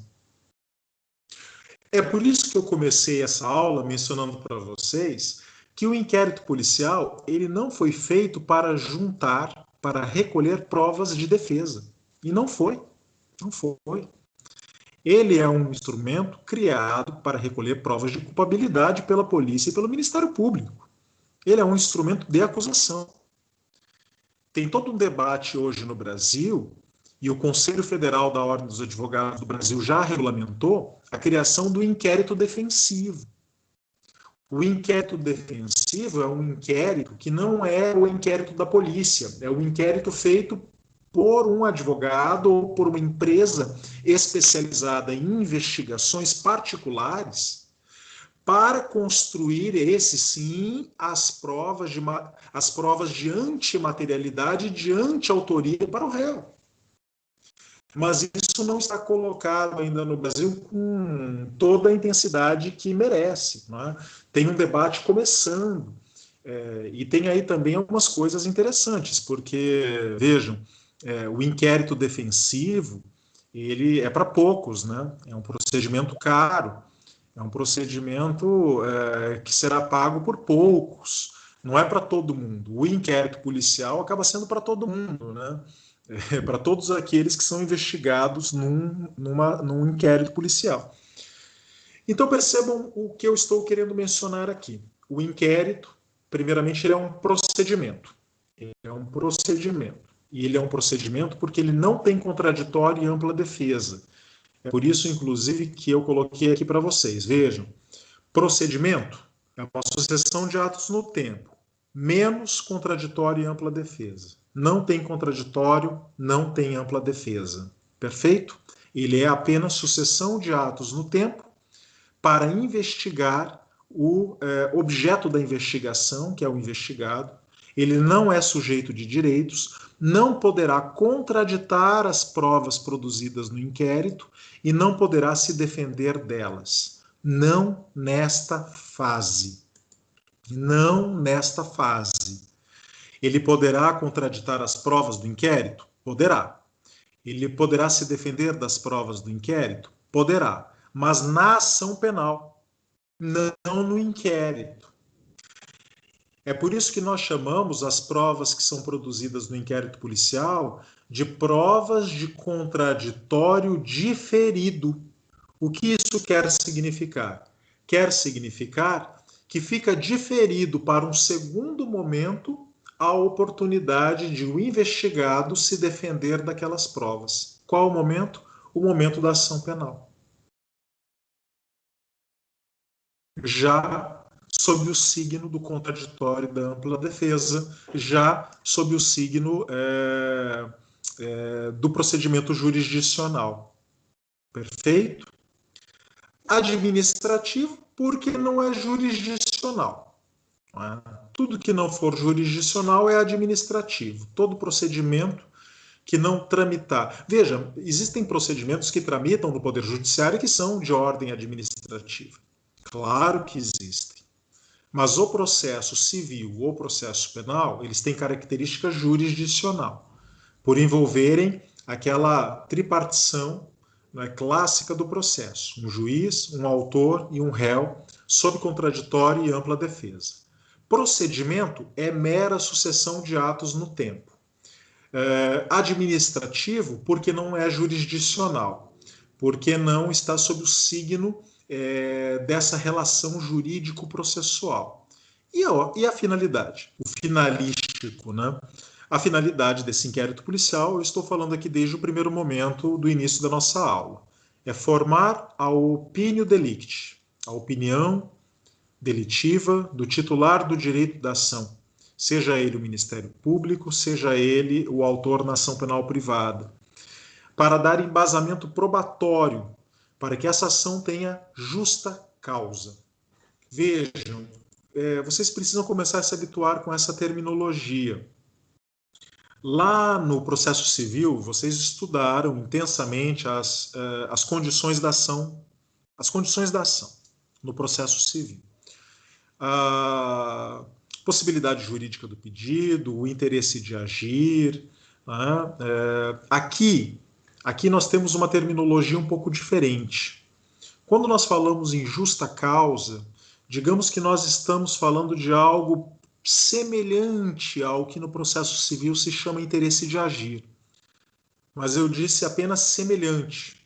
É por isso que eu comecei essa aula mencionando para vocês que o inquérito policial ele não foi feito para juntar, para recolher provas de defesa. E não foi. Não foi. Ele é um instrumento criado para recolher provas de culpabilidade pela polícia e pelo Ministério Público. Ele é um instrumento de acusação. Tem todo um debate hoje no Brasil, e o Conselho Federal da Ordem dos Advogados do Brasil já regulamentou a criação do inquérito defensivo. O inquérito defensivo é um inquérito que não é o inquérito da polícia, é o inquérito feito por um advogado ou por uma empresa especializada em investigações particulares para construir, esse sim, as provas de antimaterialidade e de anti-autoria para o réu. Mas isso não está colocado ainda no Brasil com toda a intensidade que merece. Não é? Tem um debate começando, e tem aí também algumas coisas interessantes, porque, vejam, o inquérito defensivo, ele é para poucos, né? É um procedimento caro, é um procedimento que será pago por poucos, não é para todo mundo. O inquérito policial acaba sendo para todo mundo, né? Para todos aqueles que são investigados num inquérito policial. Então percebam o que eu estou querendo mencionar aqui. O inquérito, primeiramente, ele é um procedimento. Ele é um procedimento. E ele é um procedimento porque ele não tem contraditório e ampla defesa. É por isso, inclusive, que eu coloquei aqui para vocês. Vejam, procedimento é uma sucessão de atos no tempo, menos contraditório e ampla defesa. Não tem contraditório, não tem ampla defesa. Perfeito? Ele é apenas sucessão de atos no tempo para investigar o objeto da investigação, que é o investigado. Ele não é sujeito de direitos, não poderá contraditar as provas produzidas no inquérito e não poderá se defender delas. Não nesta fase. Não nesta fase. Ele poderá contraditar as provas do inquérito? Poderá. Ele poderá se defender das provas do inquérito? Poderá. Mas na ação penal, não no inquérito. É por isso que nós chamamos as provas que são produzidas no inquérito policial de provas de contraditório diferido. O que isso quer significar? Quer significar que fica diferido para um segundo momento a oportunidade de o investigado se defender daquelas provas. Qual o momento? O momento da ação penal. Já sob o signo do contraditório e da ampla defesa, já sob o signo do procedimento jurisdicional. Perfeito? Administrativo, porque não é jurisdicional. Não é? Tudo que não for jurisdicional é administrativo. Todo procedimento que não tramitar. Veja, existem procedimentos que tramitam no Poder Judiciário que são de ordem administrativa. Claro que existem. Mas o processo civil ou processo penal, eles têm característica jurisdicional, por envolverem aquela tripartição, né, clássica do processo. Um juiz, um autor e um réu, sob contraditório e ampla defesa. Procedimento é mera sucessão de atos no tempo. Administrativo, porque não é jurisdicional, porque não está sob o signo dessa relação jurídico-processual. E a finalidade? O finalístico, né? A finalidade desse inquérito policial, eu estou falando aqui desde o primeiro momento do início da nossa aula, é formar a opinio delicti, a opinião delitiva do titular do direito da ação, seja ele o Ministério Público, seja ele o autor na ação penal privada, para dar embasamento probatório, para que essa ação tenha justa causa. Vejam, vocês precisam começar a se habituar com essa terminologia. Lá no processo civil, vocês estudaram intensamente as condições da ação, no processo civil. A possibilidade jurídica do pedido, o interesse de agir. Né? Aqui nós temos uma terminologia um pouco diferente, Quando nós falamos em justa causa, digamos que nós estamos falando de algo semelhante ao que no processo civil se chama interesse de agir. Mas eu disse apenas semelhante,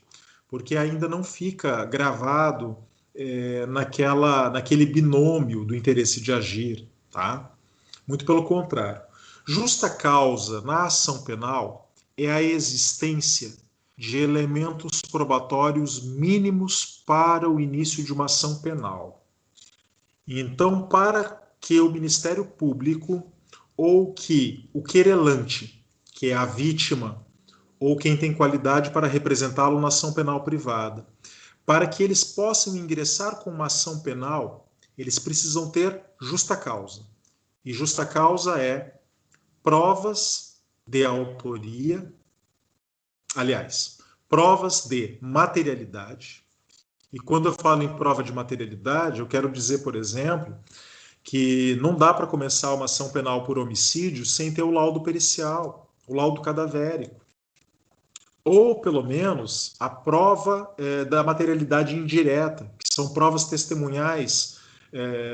porque ainda não fica gravado naquele binômio do interesse de agir, tá? Muito pelo contrário. Justa causa na ação penal é a existência de elementos probatórios mínimos para o início de uma ação penal. Então, para que o Ministério Público ou que o querelante, que é a vítima, ou quem tem qualidade para representá-lo na ação penal privada, para que eles possam ingressar com uma ação penal, eles precisam ter justa causa. E justa causa é provas de autoria, aliás, provas de materialidade. E quando eu falo em prova de materialidade, eu quero dizer, por exemplo, que não dá para começar uma ação penal por homicídio sem ter o laudo pericial, o laudo cadavérico. Ou, pelo menos, a prova da materialidade indireta, que são provas testemunhais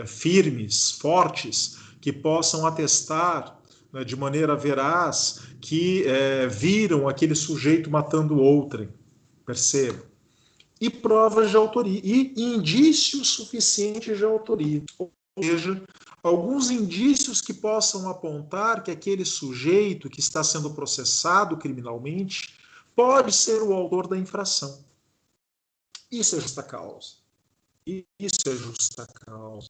firmes, fortes, que possam atestar de maneira veraz que viram aquele sujeito matando outrem, perceba. E provas de autoria, e indícios suficientes de autoria. Ou seja, alguns indícios que possam apontar que aquele sujeito que está sendo processado criminalmente pode ser o autor da infração. Isso é justa causa. Isso é justa causa.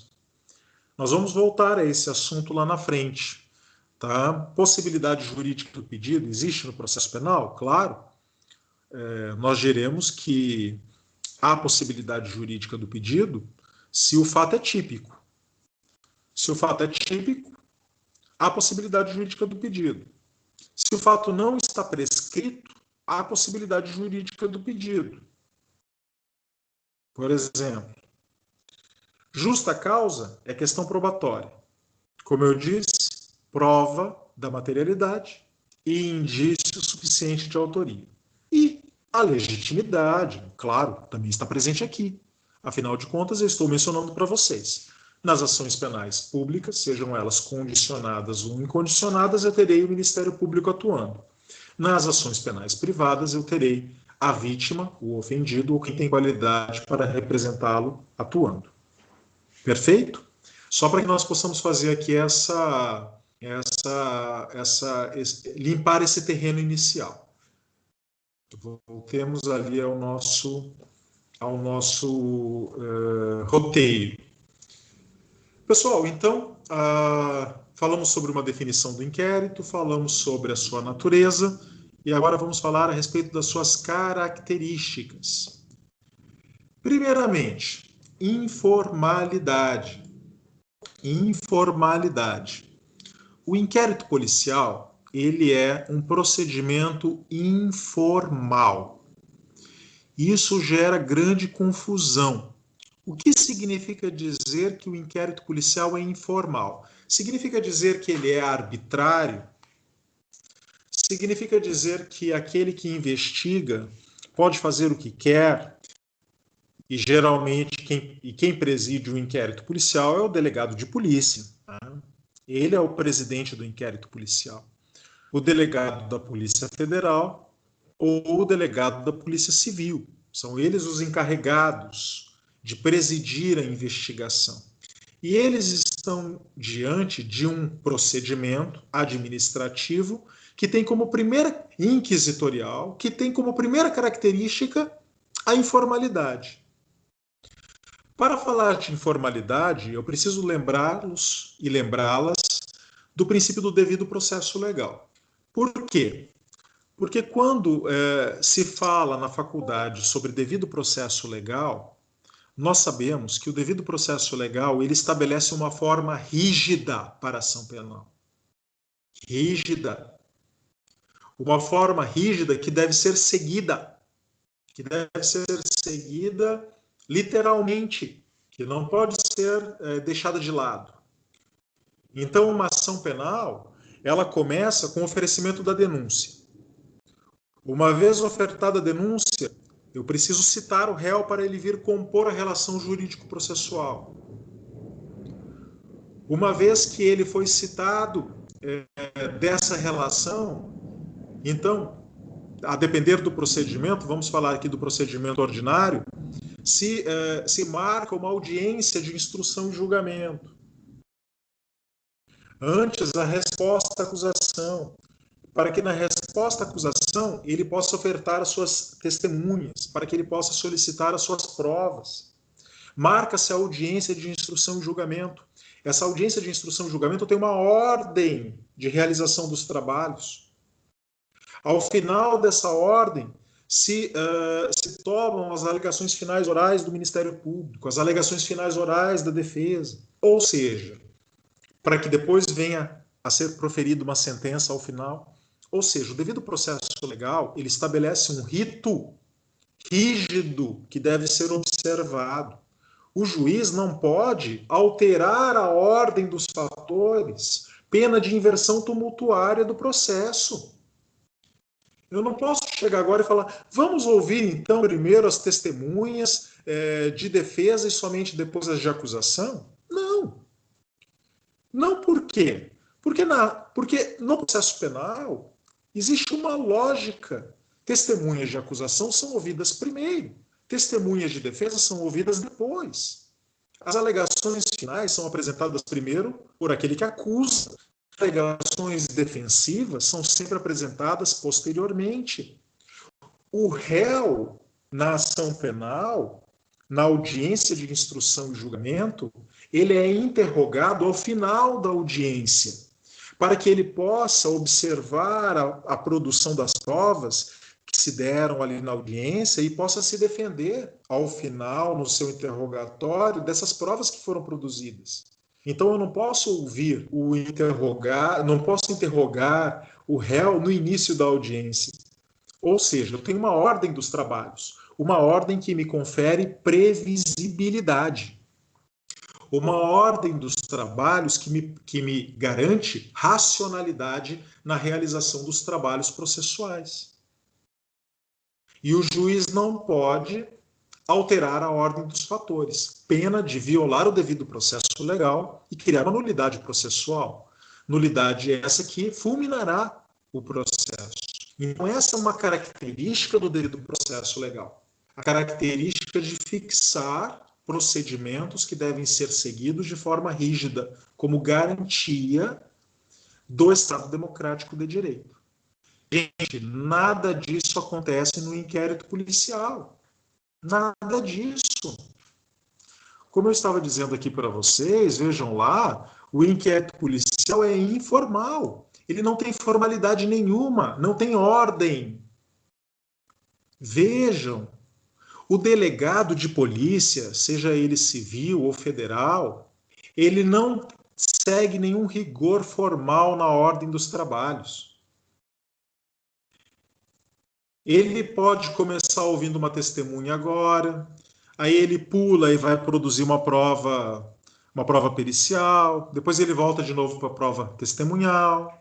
Nós vamos voltar a esse assunto lá na frente. Tá? Possibilidade jurídica do pedido existe no processo penal? Claro. Nós diremos que há possibilidade jurídica do pedido se o fato é típico. Se o fato é típico, há possibilidade jurídica do pedido. Se o fato não está prescrito, há possibilidade jurídica do pedido. Por exemplo, justa causa é questão probatória. Como eu disse, prova da materialidade e indício suficiente de autoria. E a legitimidade, claro, também está presente aqui. Afinal de contas, eu estou mencionando para vocês. Nas ações penais públicas, sejam elas condicionadas ou incondicionadas, eu terei o Ministério Público atuando. Nas ações penais privadas, eu terei a vítima, o ofendido, ou quem tem qualidade para representá-lo atuando. Perfeito? Só para que nós possamos fazer aqui limpar esse terreno inicial. Voltemos ali ao nosso roteiro. Pessoal, então, falamos sobre uma definição do inquérito, falamos sobre a sua natureza, e agora vamos falar a respeito das suas características. Primeiramente, informalidade. Informalidade. O inquérito policial, ele é um procedimento informal. Isso gera grande confusão. O que significa dizer que o inquérito policial é informal? Significa dizer que ele é arbitrário? Significa dizer que aquele que investiga pode fazer o que quer? E geralmente quem preside o inquérito policial é o delegado de polícia. Tá? Ele é o presidente do inquérito policial. O delegado da Polícia Federal ou o delegado da Polícia Civil. São eles os encarregados de presidir a investigação. E eles estão diante de um procedimento administrativo que tem como primeira inquisitorial, que tem como primeira característica a informalidade. Para falar de informalidade, eu preciso lembrá-los e lembrá-las do princípio do devido processo legal. Por quê? Porque quando se fala na faculdade sobre devido processo legal, nós sabemos que o devido processo legal ele estabelece uma forma rígida para a ação penal. Rígida. Uma forma rígida que deve ser seguida. Que deve ser seguida literalmente. Que não pode ser deixada de lado. Então, uma ação penal, ela começa com o oferecimento da denúncia. Uma vez ofertada a denúncia, Eu preciso citar o réu para ele vir compor a relação jurídico-processual. Uma vez que ele foi citado dessa relação, então, a depender do procedimento, vamos falar aqui do procedimento ordinário, se marca uma audiência de instrução e julgamento. Antes, a resposta à acusação, para que na resposta à acusação ele possa ofertar as suas testemunhas, para que ele possa solicitar as suas provas. Marca-se a audiência de instrução e julgamento. Essa audiência de instrução e julgamento tem uma ordem de realização dos trabalhos. Ao final dessa ordem, se tomam as alegações finais orais do Ministério Público, as alegações finais orais da defesa, ou seja, para que depois venha a ser proferida uma sentença ao final. Ou seja, o devido processo legal, ele estabelece um rito rígido que deve ser observado. O juiz não pode alterar a ordem dos fatores, pena de inversão tumultuária do processo. Eu não posso chegar agora e falar, vamos ouvir então primeiro as testemunhas de defesa e somente depois as de acusação? Não. Não por quê? Porque no processo penal existe uma lógica. Testemunhas de acusação são ouvidas primeiro. Testemunhas de defesa são ouvidas depois. As alegações finais são apresentadas primeiro por aquele que acusa. As alegações defensivas são sempre apresentadas posteriormente. O réu, na ação penal, na audiência de instrução e julgamento, ele é interrogado ao final da audiência, para que ele possa observar a produção das provas que se deram ali na audiência e possa se defender ao final, no seu interrogatório, dessas provas que foram produzidas. Então eu não posso ouvir não posso interrogar o réu no início da audiência. Ou seja, eu tenho uma ordem dos trabalhos, uma ordem que me confere previsibilidade, uma ordem dos trabalhos que me garante racionalidade na realização dos trabalhos processuais. E o juiz não pode alterar a ordem dos fatores, pena de violar o devido processo legal e criar uma nulidade processual. Nulidade essa que fulminará o processo. Então essa é uma característica do devido processo legal. A característica de fixar procedimentos que devem ser seguidos de forma rígida, como garantia do Estado Democrático de Direito. Gente, nada disso acontece no inquérito policial. Nada disso. Como eu estava dizendo aqui para vocês, vejam lá, o inquérito policial é informal. Ele não tem formalidade nenhuma, não tem ordem. Vejam, o delegado de polícia, seja ele civil ou federal, ele não segue nenhum rigor formal na ordem dos trabalhos. Ele pode começar ouvindo uma testemunha agora, aí ele pula e vai produzir uma prova pericial, depois ele volta de novo para a prova testemunhal.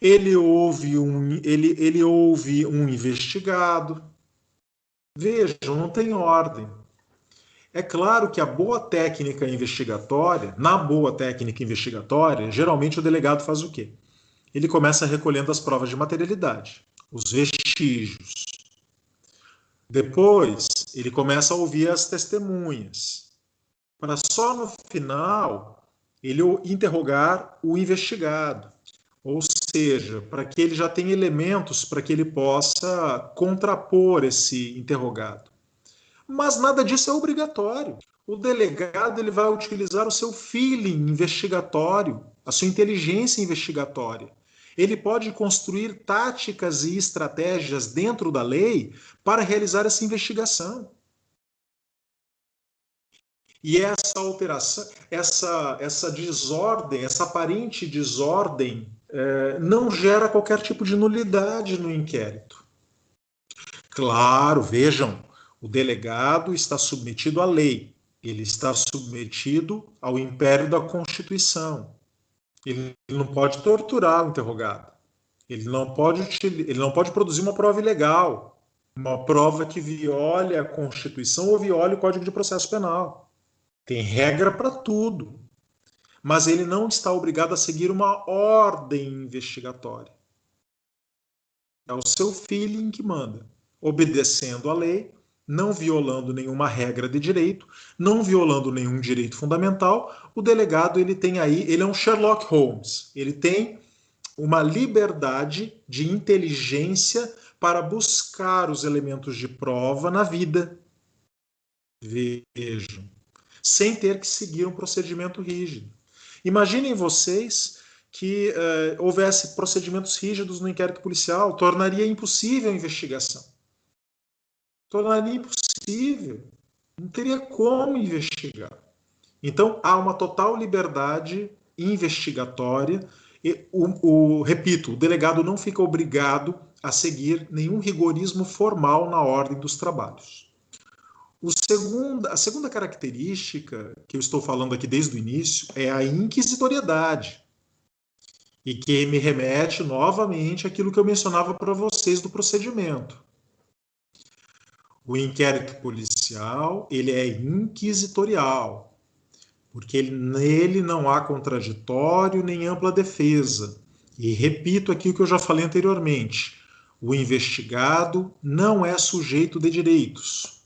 Ele ouve um investigado. Vejam, não tem ordem. É claro que na boa técnica investigatória, geralmente o delegado faz o quê? Ele começa recolhendo as provas de materialidade, os vestígios. Depois, ele começa a ouvir as testemunhas, para só no final ele interrogar o investigado. Ou seja, para que ele já tenha elementos para que ele possa contrapor esse interrogado. Mas nada disso é obrigatório. O delegado ele vai utilizar o seu feeling investigatório, a sua inteligência investigatória. Ele pode construir táticas e estratégias dentro da lei para realizar essa investigação. E essa alteração, essa desordem, essa aparente desordem, não gera qualquer tipo de nulidade no inquérito. Claro, vejam, o delegado está submetido à lei, ele está submetido ao império da Constituição. Ele não pode torturar o interrogado, ele não pode produzir uma prova ilegal, uma prova que viole a Constituição ou viole o Código de Processo Penal. Tem regra para tudo. Mas ele não está obrigado a seguir uma ordem investigatória. É o seu feeling que manda, obedecendo à lei, não violando nenhuma regra de direito, não violando nenhum direito fundamental. O delegado, ele tem aí, ele é um Sherlock Holmes, ele tem uma liberdade de inteligência para buscar os elementos de prova na vida. Vejam, sem ter que seguir um procedimento rígido. Imaginem vocês que houvesse procedimentos rígidos no inquérito policial, tornaria impossível a investigação. Tornaria impossível. Não teria como investigar. Então, há uma total liberdade investigatória. E, repito, o delegado não fica obrigado a seguir nenhum rigorismo formal na ordem dos trabalhos. A segunda característica que eu estou falando aqui desde o início é a inquisitoriedade. E que me remete novamente àquilo que eu mencionava para vocês do procedimento. O inquérito policial, ele é inquisitorial, porque nele não há contraditório nem ampla defesa. E repito aqui o que eu já falei anteriormente, o investigado não é sujeito de direitos.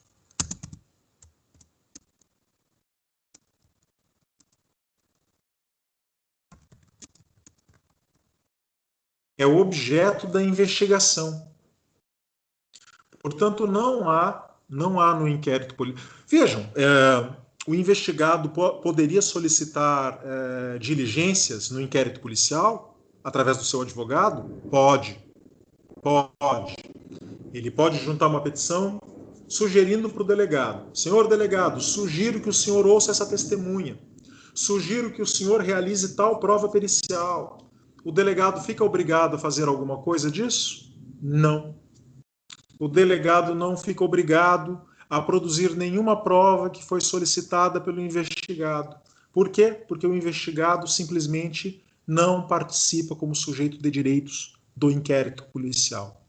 É o objeto da investigação. Portanto, não há no inquérito policial. Vejam, o investigado poderia solicitar diligências no inquérito policial através do seu advogado? Pode. Ele pode juntar uma petição sugerindo para o delegado: senhor delegado, sugiro que o senhor ouça essa testemunha. Sugiro que o senhor realize tal prova pericial. O delegado fica obrigado a fazer alguma coisa disso? Não. O delegado não fica obrigado a produzir nenhuma prova que foi solicitada pelo investigado. Por quê? Porque o investigado simplesmente não participa como sujeito de direitos do inquérito policial.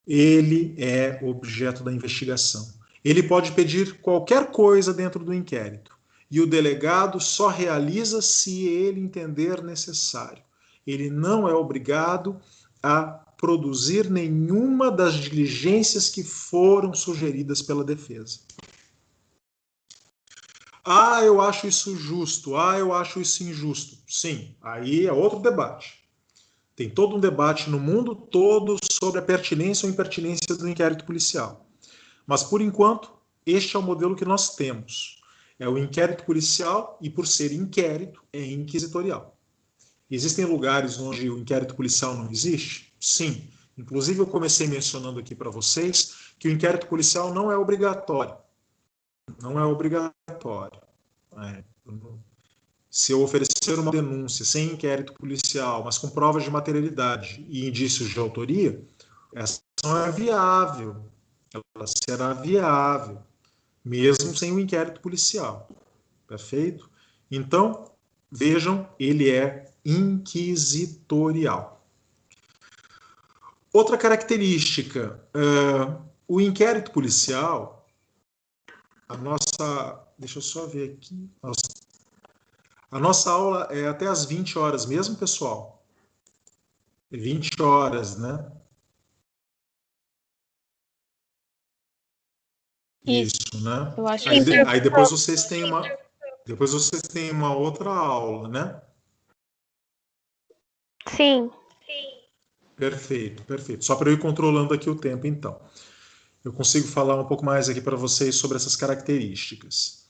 Ele é objeto da investigação. Ele pode pedir qualquer coisa dentro do inquérito e o delegado só realiza se ele entender necessário. Ele não é obrigado a produzir nenhuma das diligências que foram sugeridas pela defesa. Eu acho isso justo. Eu acho isso injusto. Sim, aí é outro debate. Tem todo um debate no mundo todo sobre a pertinência ou impertinência do inquérito policial. Mas, por enquanto, este é o modelo que nós temos. É o inquérito policial e, por ser inquérito, é inquisitorial. Existem lugares onde o inquérito policial não existe? Sim. Inclusive, eu comecei mencionando aqui para vocês que o inquérito policial não é obrigatório. Não é obrigatório. Se eu oferecer uma denúncia sem inquérito policial, mas com provas de materialidade e indícios de autoria, essa ação é viável. Ela será viável, mesmo sem o inquérito policial. Perfeito? Então, vejam, ele é inquisitorial. Outra característica, o inquérito policial, deixa eu só ver aqui, a nossa aula é até às 20 horas mesmo, pessoal? 20 horas, né? Isso, né? Eu acho aí depois vocês têm uma outra aula, né? Sim. Perfeito. Só para eu ir controlando aqui o tempo, então. Eu consigo falar um pouco mais aqui para vocês sobre essas características.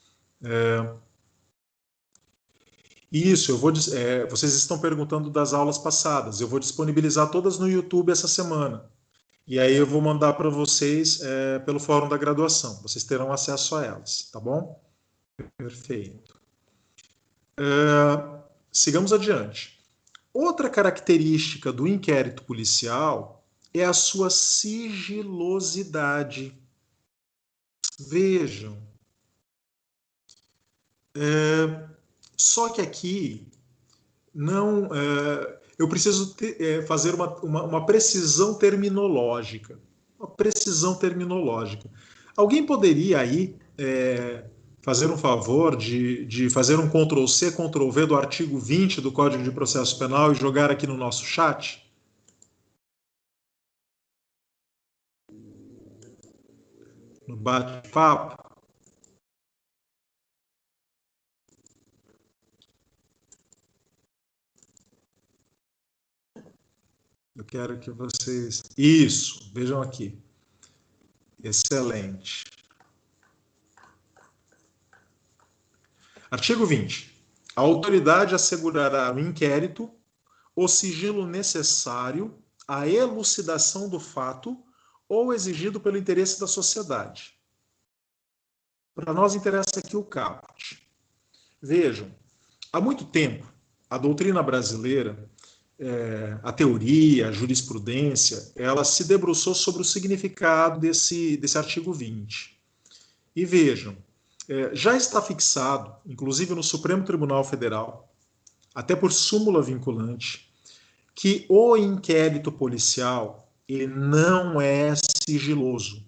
Isso, vocês estão perguntando das aulas passadas. Eu vou disponibilizar todas no YouTube essa semana. E aí eu vou mandar para vocês pelo fórum da graduação. Vocês terão acesso a elas, tá bom? Perfeito. Sigamos adiante. Outra característica do inquérito policial é a sua sigilosidade. Vejam. Só que aqui eu preciso fazer uma precisão terminológica. uma precisão terminológica. Alguém poderia aí fazer um favor de fazer um Ctrl+C, Ctrl+V do artigo 20 do Código de Processo Penal e jogar aqui no nosso chat? No bate-papo? Eu quero que vocês... Isso, vejam aqui. Excelente. Artigo 20. A autoridade assegurará no inquérito o sigilo necessário à elucidação do fato ou exigido pelo interesse da sociedade. Para nós interessa aqui o caput. Vejam, há muito tempo, a doutrina brasileira, a teoria, a jurisprudência, ela se debruçou sobre o significado desse artigo 20. E vejam, já está fixado, inclusive no Supremo Tribunal Federal, até por súmula vinculante, que o inquérito policial ele não é sigiloso.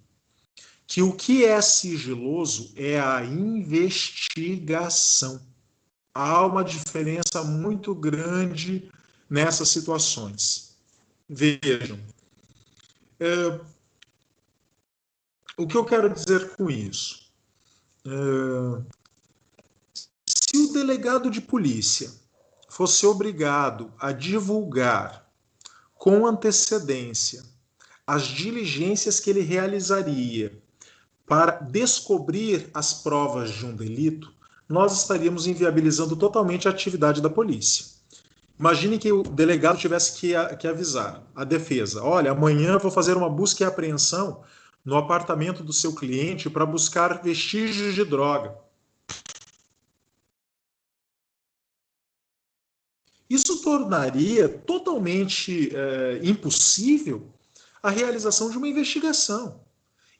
Que o que é sigiloso é a investigação. Há uma diferença muito grande nessas situações. Vejam, o que eu quero dizer com isso? Se o delegado de polícia fosse obrigado a divulgar com antecedência as diligências que ele realizaria para descobrir as provas de um delito, nós estaríamos inviabilizando totalmente a atividade da polícia. Imagine que o delegado tivesse que avisar a defesa: olha, amanhã eu vou fazer uma busca e apreensão no apartamento do seu cliente para buscar vestígios de droga. Isso tornaria totalmente impossível a realização de uma investigação.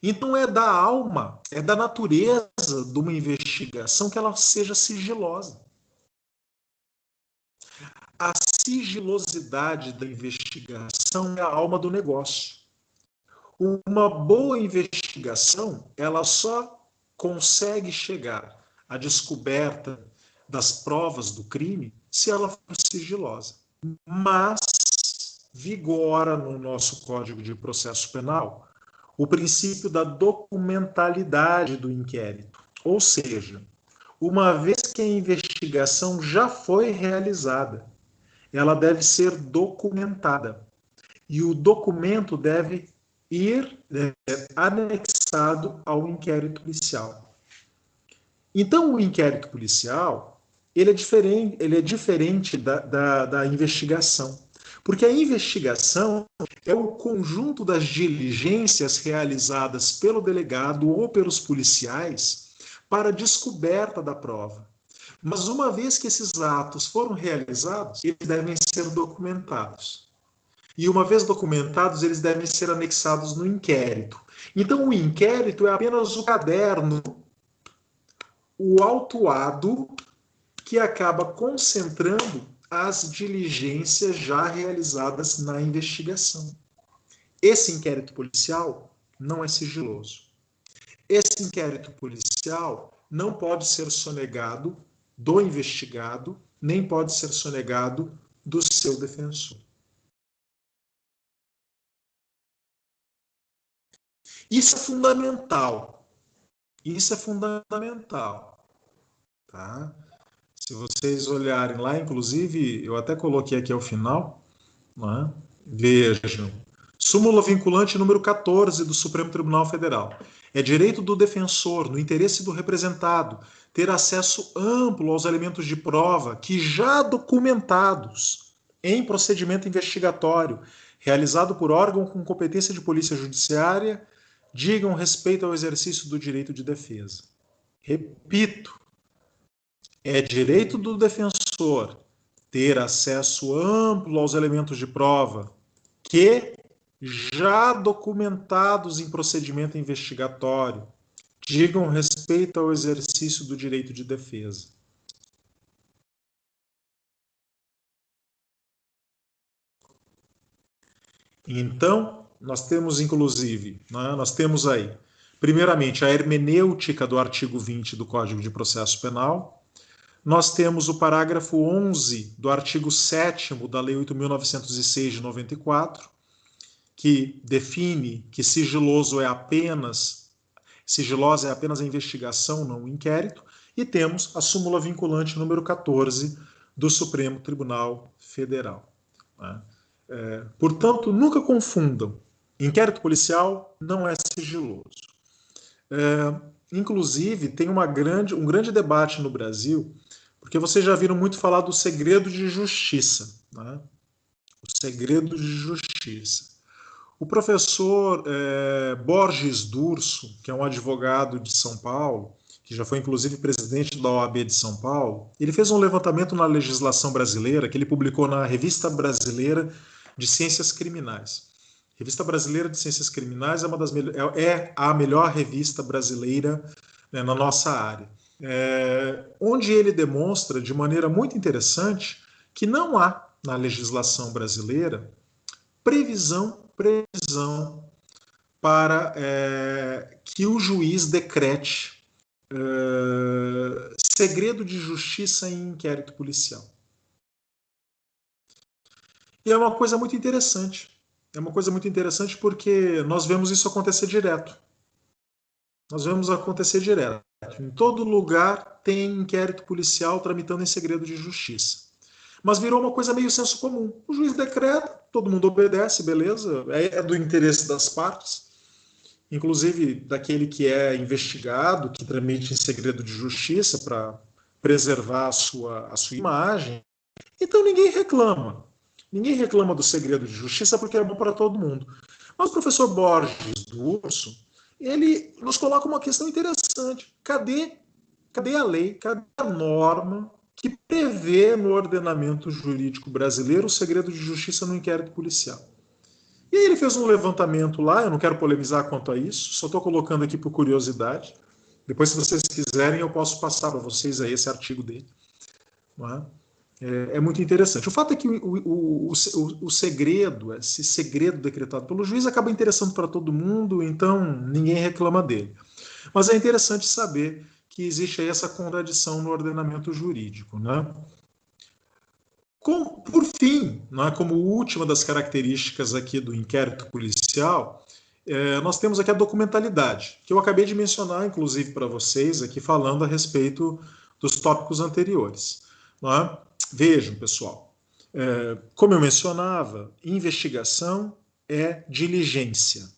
Então é da alma, é da natureza de uma investigação que ela seja sigilosa. A sigilosidade da investigação é a alma do negócio. Uma boa investigação, ela só consegue chegar à descoberta das provas do crime se ela for sigilosa. Mas vigora no nosso Código de Processo Penal o princípio da documentalidade do inquérito. Ou seja, uma vez que a investigação já foi realizada, ela deve ser documentada. E o documento deve ser anexado ao inquérito policial. Então, o inquérito policial ele é diferente da investigação. Porque a investigação é o conjunto das diligências realizadas pelo delegado ou pelos policiais para a descoberta da prova. Mas uma vez que esses atos foram realizados, eles devem ser documentados. E uma vez documentados, eles devem ser anexados no inquérito. Então, o inquérito é apenas o caderno, o autuado, que acaba concentrando as diligências já realizadas na investigação. Esse inquérito policial não é sigiloso. Esse inquérito policial não pode ser sonegado do investigado, nem pode ser sonegado do seu defensor. Isso é fundamental. Isso é fundamental. Tá? Se vocês olharem lá, inclusive, eu até coloquei aqui ao final, né? Vejam. Súmula vinculante número 14 do Supremo Tribunal Federal. É direito do defensor, no interesse do representado, ter acesso amplo aos elementos de prova que já documentados em procedimento investigatório, realizado por órgão com competência de polícia judiciária, digam respeito ao exercício do direito de defesa. Repito, é direito do defensor ter acesso amplo aos elementos de prova que, já documentados em procedimento investigatório, digam respeito ao exercício do direito de defesa. Então, nós temos, inclusive, né, nós temos aí, primeiramente, a hermenêutica do artigo 20 do Código de Processo Penal. Nós temos o parágrafo 11 do artigo 7º da Lei 8.906 de 94, que define que sigilosa é apenas a investigação, não o inquérito, e temos a súmula vinculante número 14 do Supremo Tribunal Federal. Né? Portanto, nunca confundam. Inquérito policial não é sigiloso. Inclusive, tem um grande debate no Brasil, porque vocês já viram muito falar do segredo de justiça. Né? O segredo de justiça. O professor Borges Durso, que é um advogado de São Paulo, que já foi inclusive presidente da OAB de São Paulo, ele fez um levantamento na legislação brasileira que ele publicou na Revista Brasileira de Ciências Criminais. A Revista Brasileira de Ciências Criminais é a melhor revista brasileira, né, na nossa área, onde ele demonstra de maneira muito interessante que não há na legislação brasileira previsão para que o juiz decrete segredo de justiça em inquérito policial. E é uma coisa muito interessante. É uma coisa muito interessante porque nós vemos isso acontecer direto. Nós vemos acontecer direto. Em todo lugar tem inquérito policial tramitando em segredo de justiça. Mas virou uma coisa meio senso comum. O juiz decreta, todo mundo obedece, beleza, é do interesse das partes, inclusive daquele que é investigado, que tramite em segredo de justiça para preservar a sua imagem. Então ninguém reclama. Ninguém reclama do segredo de justiça porque é bom para todo mundo. Mas o professor Borges Durso, ele nos coloca uma questão interessante. Cadê a lei, cadê a norma que prevê no ordenamento jurídico brasileiro o segredo de justiça no inquérito policial? E aí ele fez um levantamento lá, eu não quero polemizar quanto a isso, só estou colocando aqui por curiosidade. Depois, se vocês quiserem, eu posso passar para vocês aí esse artigo dele. Não é? É muito interessante. O fato é que o segredo, esse segredo decretado pelo juiz, acaba interessando para todo mundo, então ninguém reclama dele. Mas é interessante saber que existe aí essa contradição no ordenamento jurídico. Né? Por fim, né, como última das características aqui do inquérito policial, nós temos aqui a documentalidade, que eu acabei de mencionar, inclusive, para vocês, aqui falando a respeito dos tópicos anteriores. Né? Vejam, pessoal, como eu mencionava, investigação é diligência.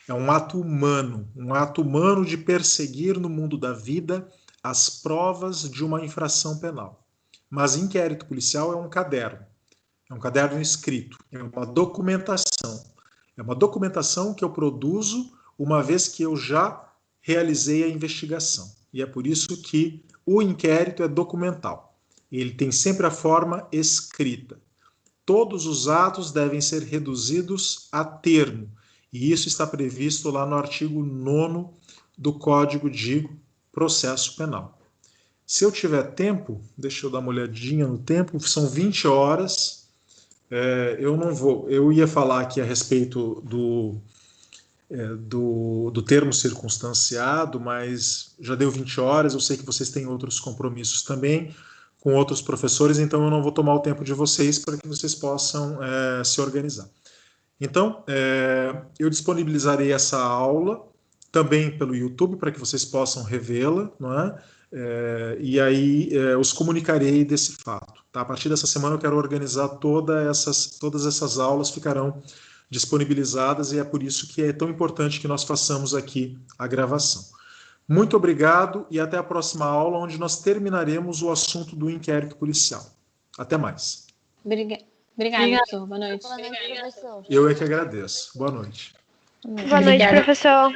É um ato humano de perseguir no mundo da vida as provas de uma infração penal. Mas inquérito policial é um caderno escrito, é uma documentação. É uma documentação que eu produzo uma vez que eu já realizei a investigação. E é por isso que o inquérito é documental. Ele tem sempre a forma escrita. Todos os atos devem ser reduzidos a termo. E isso está previsto lá no artigo 9º do Código de Processo Penal. Se eu tiver tempo, deixa eu dar uma olhadinha no tempo, são 20 horas. Eu ia falar aqui a respeito do termo circunstanciado, mas já deu 20 horas, eu sei que vocês têm outros compromissos também com outros professores, então eu não vou tomar o tempo de vocês para que vocês possam se organizar. Então, eu disponibilizarei essa aula também pelo YouTube para que vocês possam revê-la, não é? E aí os comunicarei desse fato. Tá? A partir dessa semana eu quero organizar todas essas aulas, ficarão disponibilizadas e é por isso que é tão importante que nós façamos aqui a gravação. Muito obrigado e até a próxima aula, onde nós terminaremos o assunto do inquérito policial. Até mais. Obrigada, professor. Boa noite. Boa noite, professor. Eu é que agradeço. Boa noite. Boa noite, professor.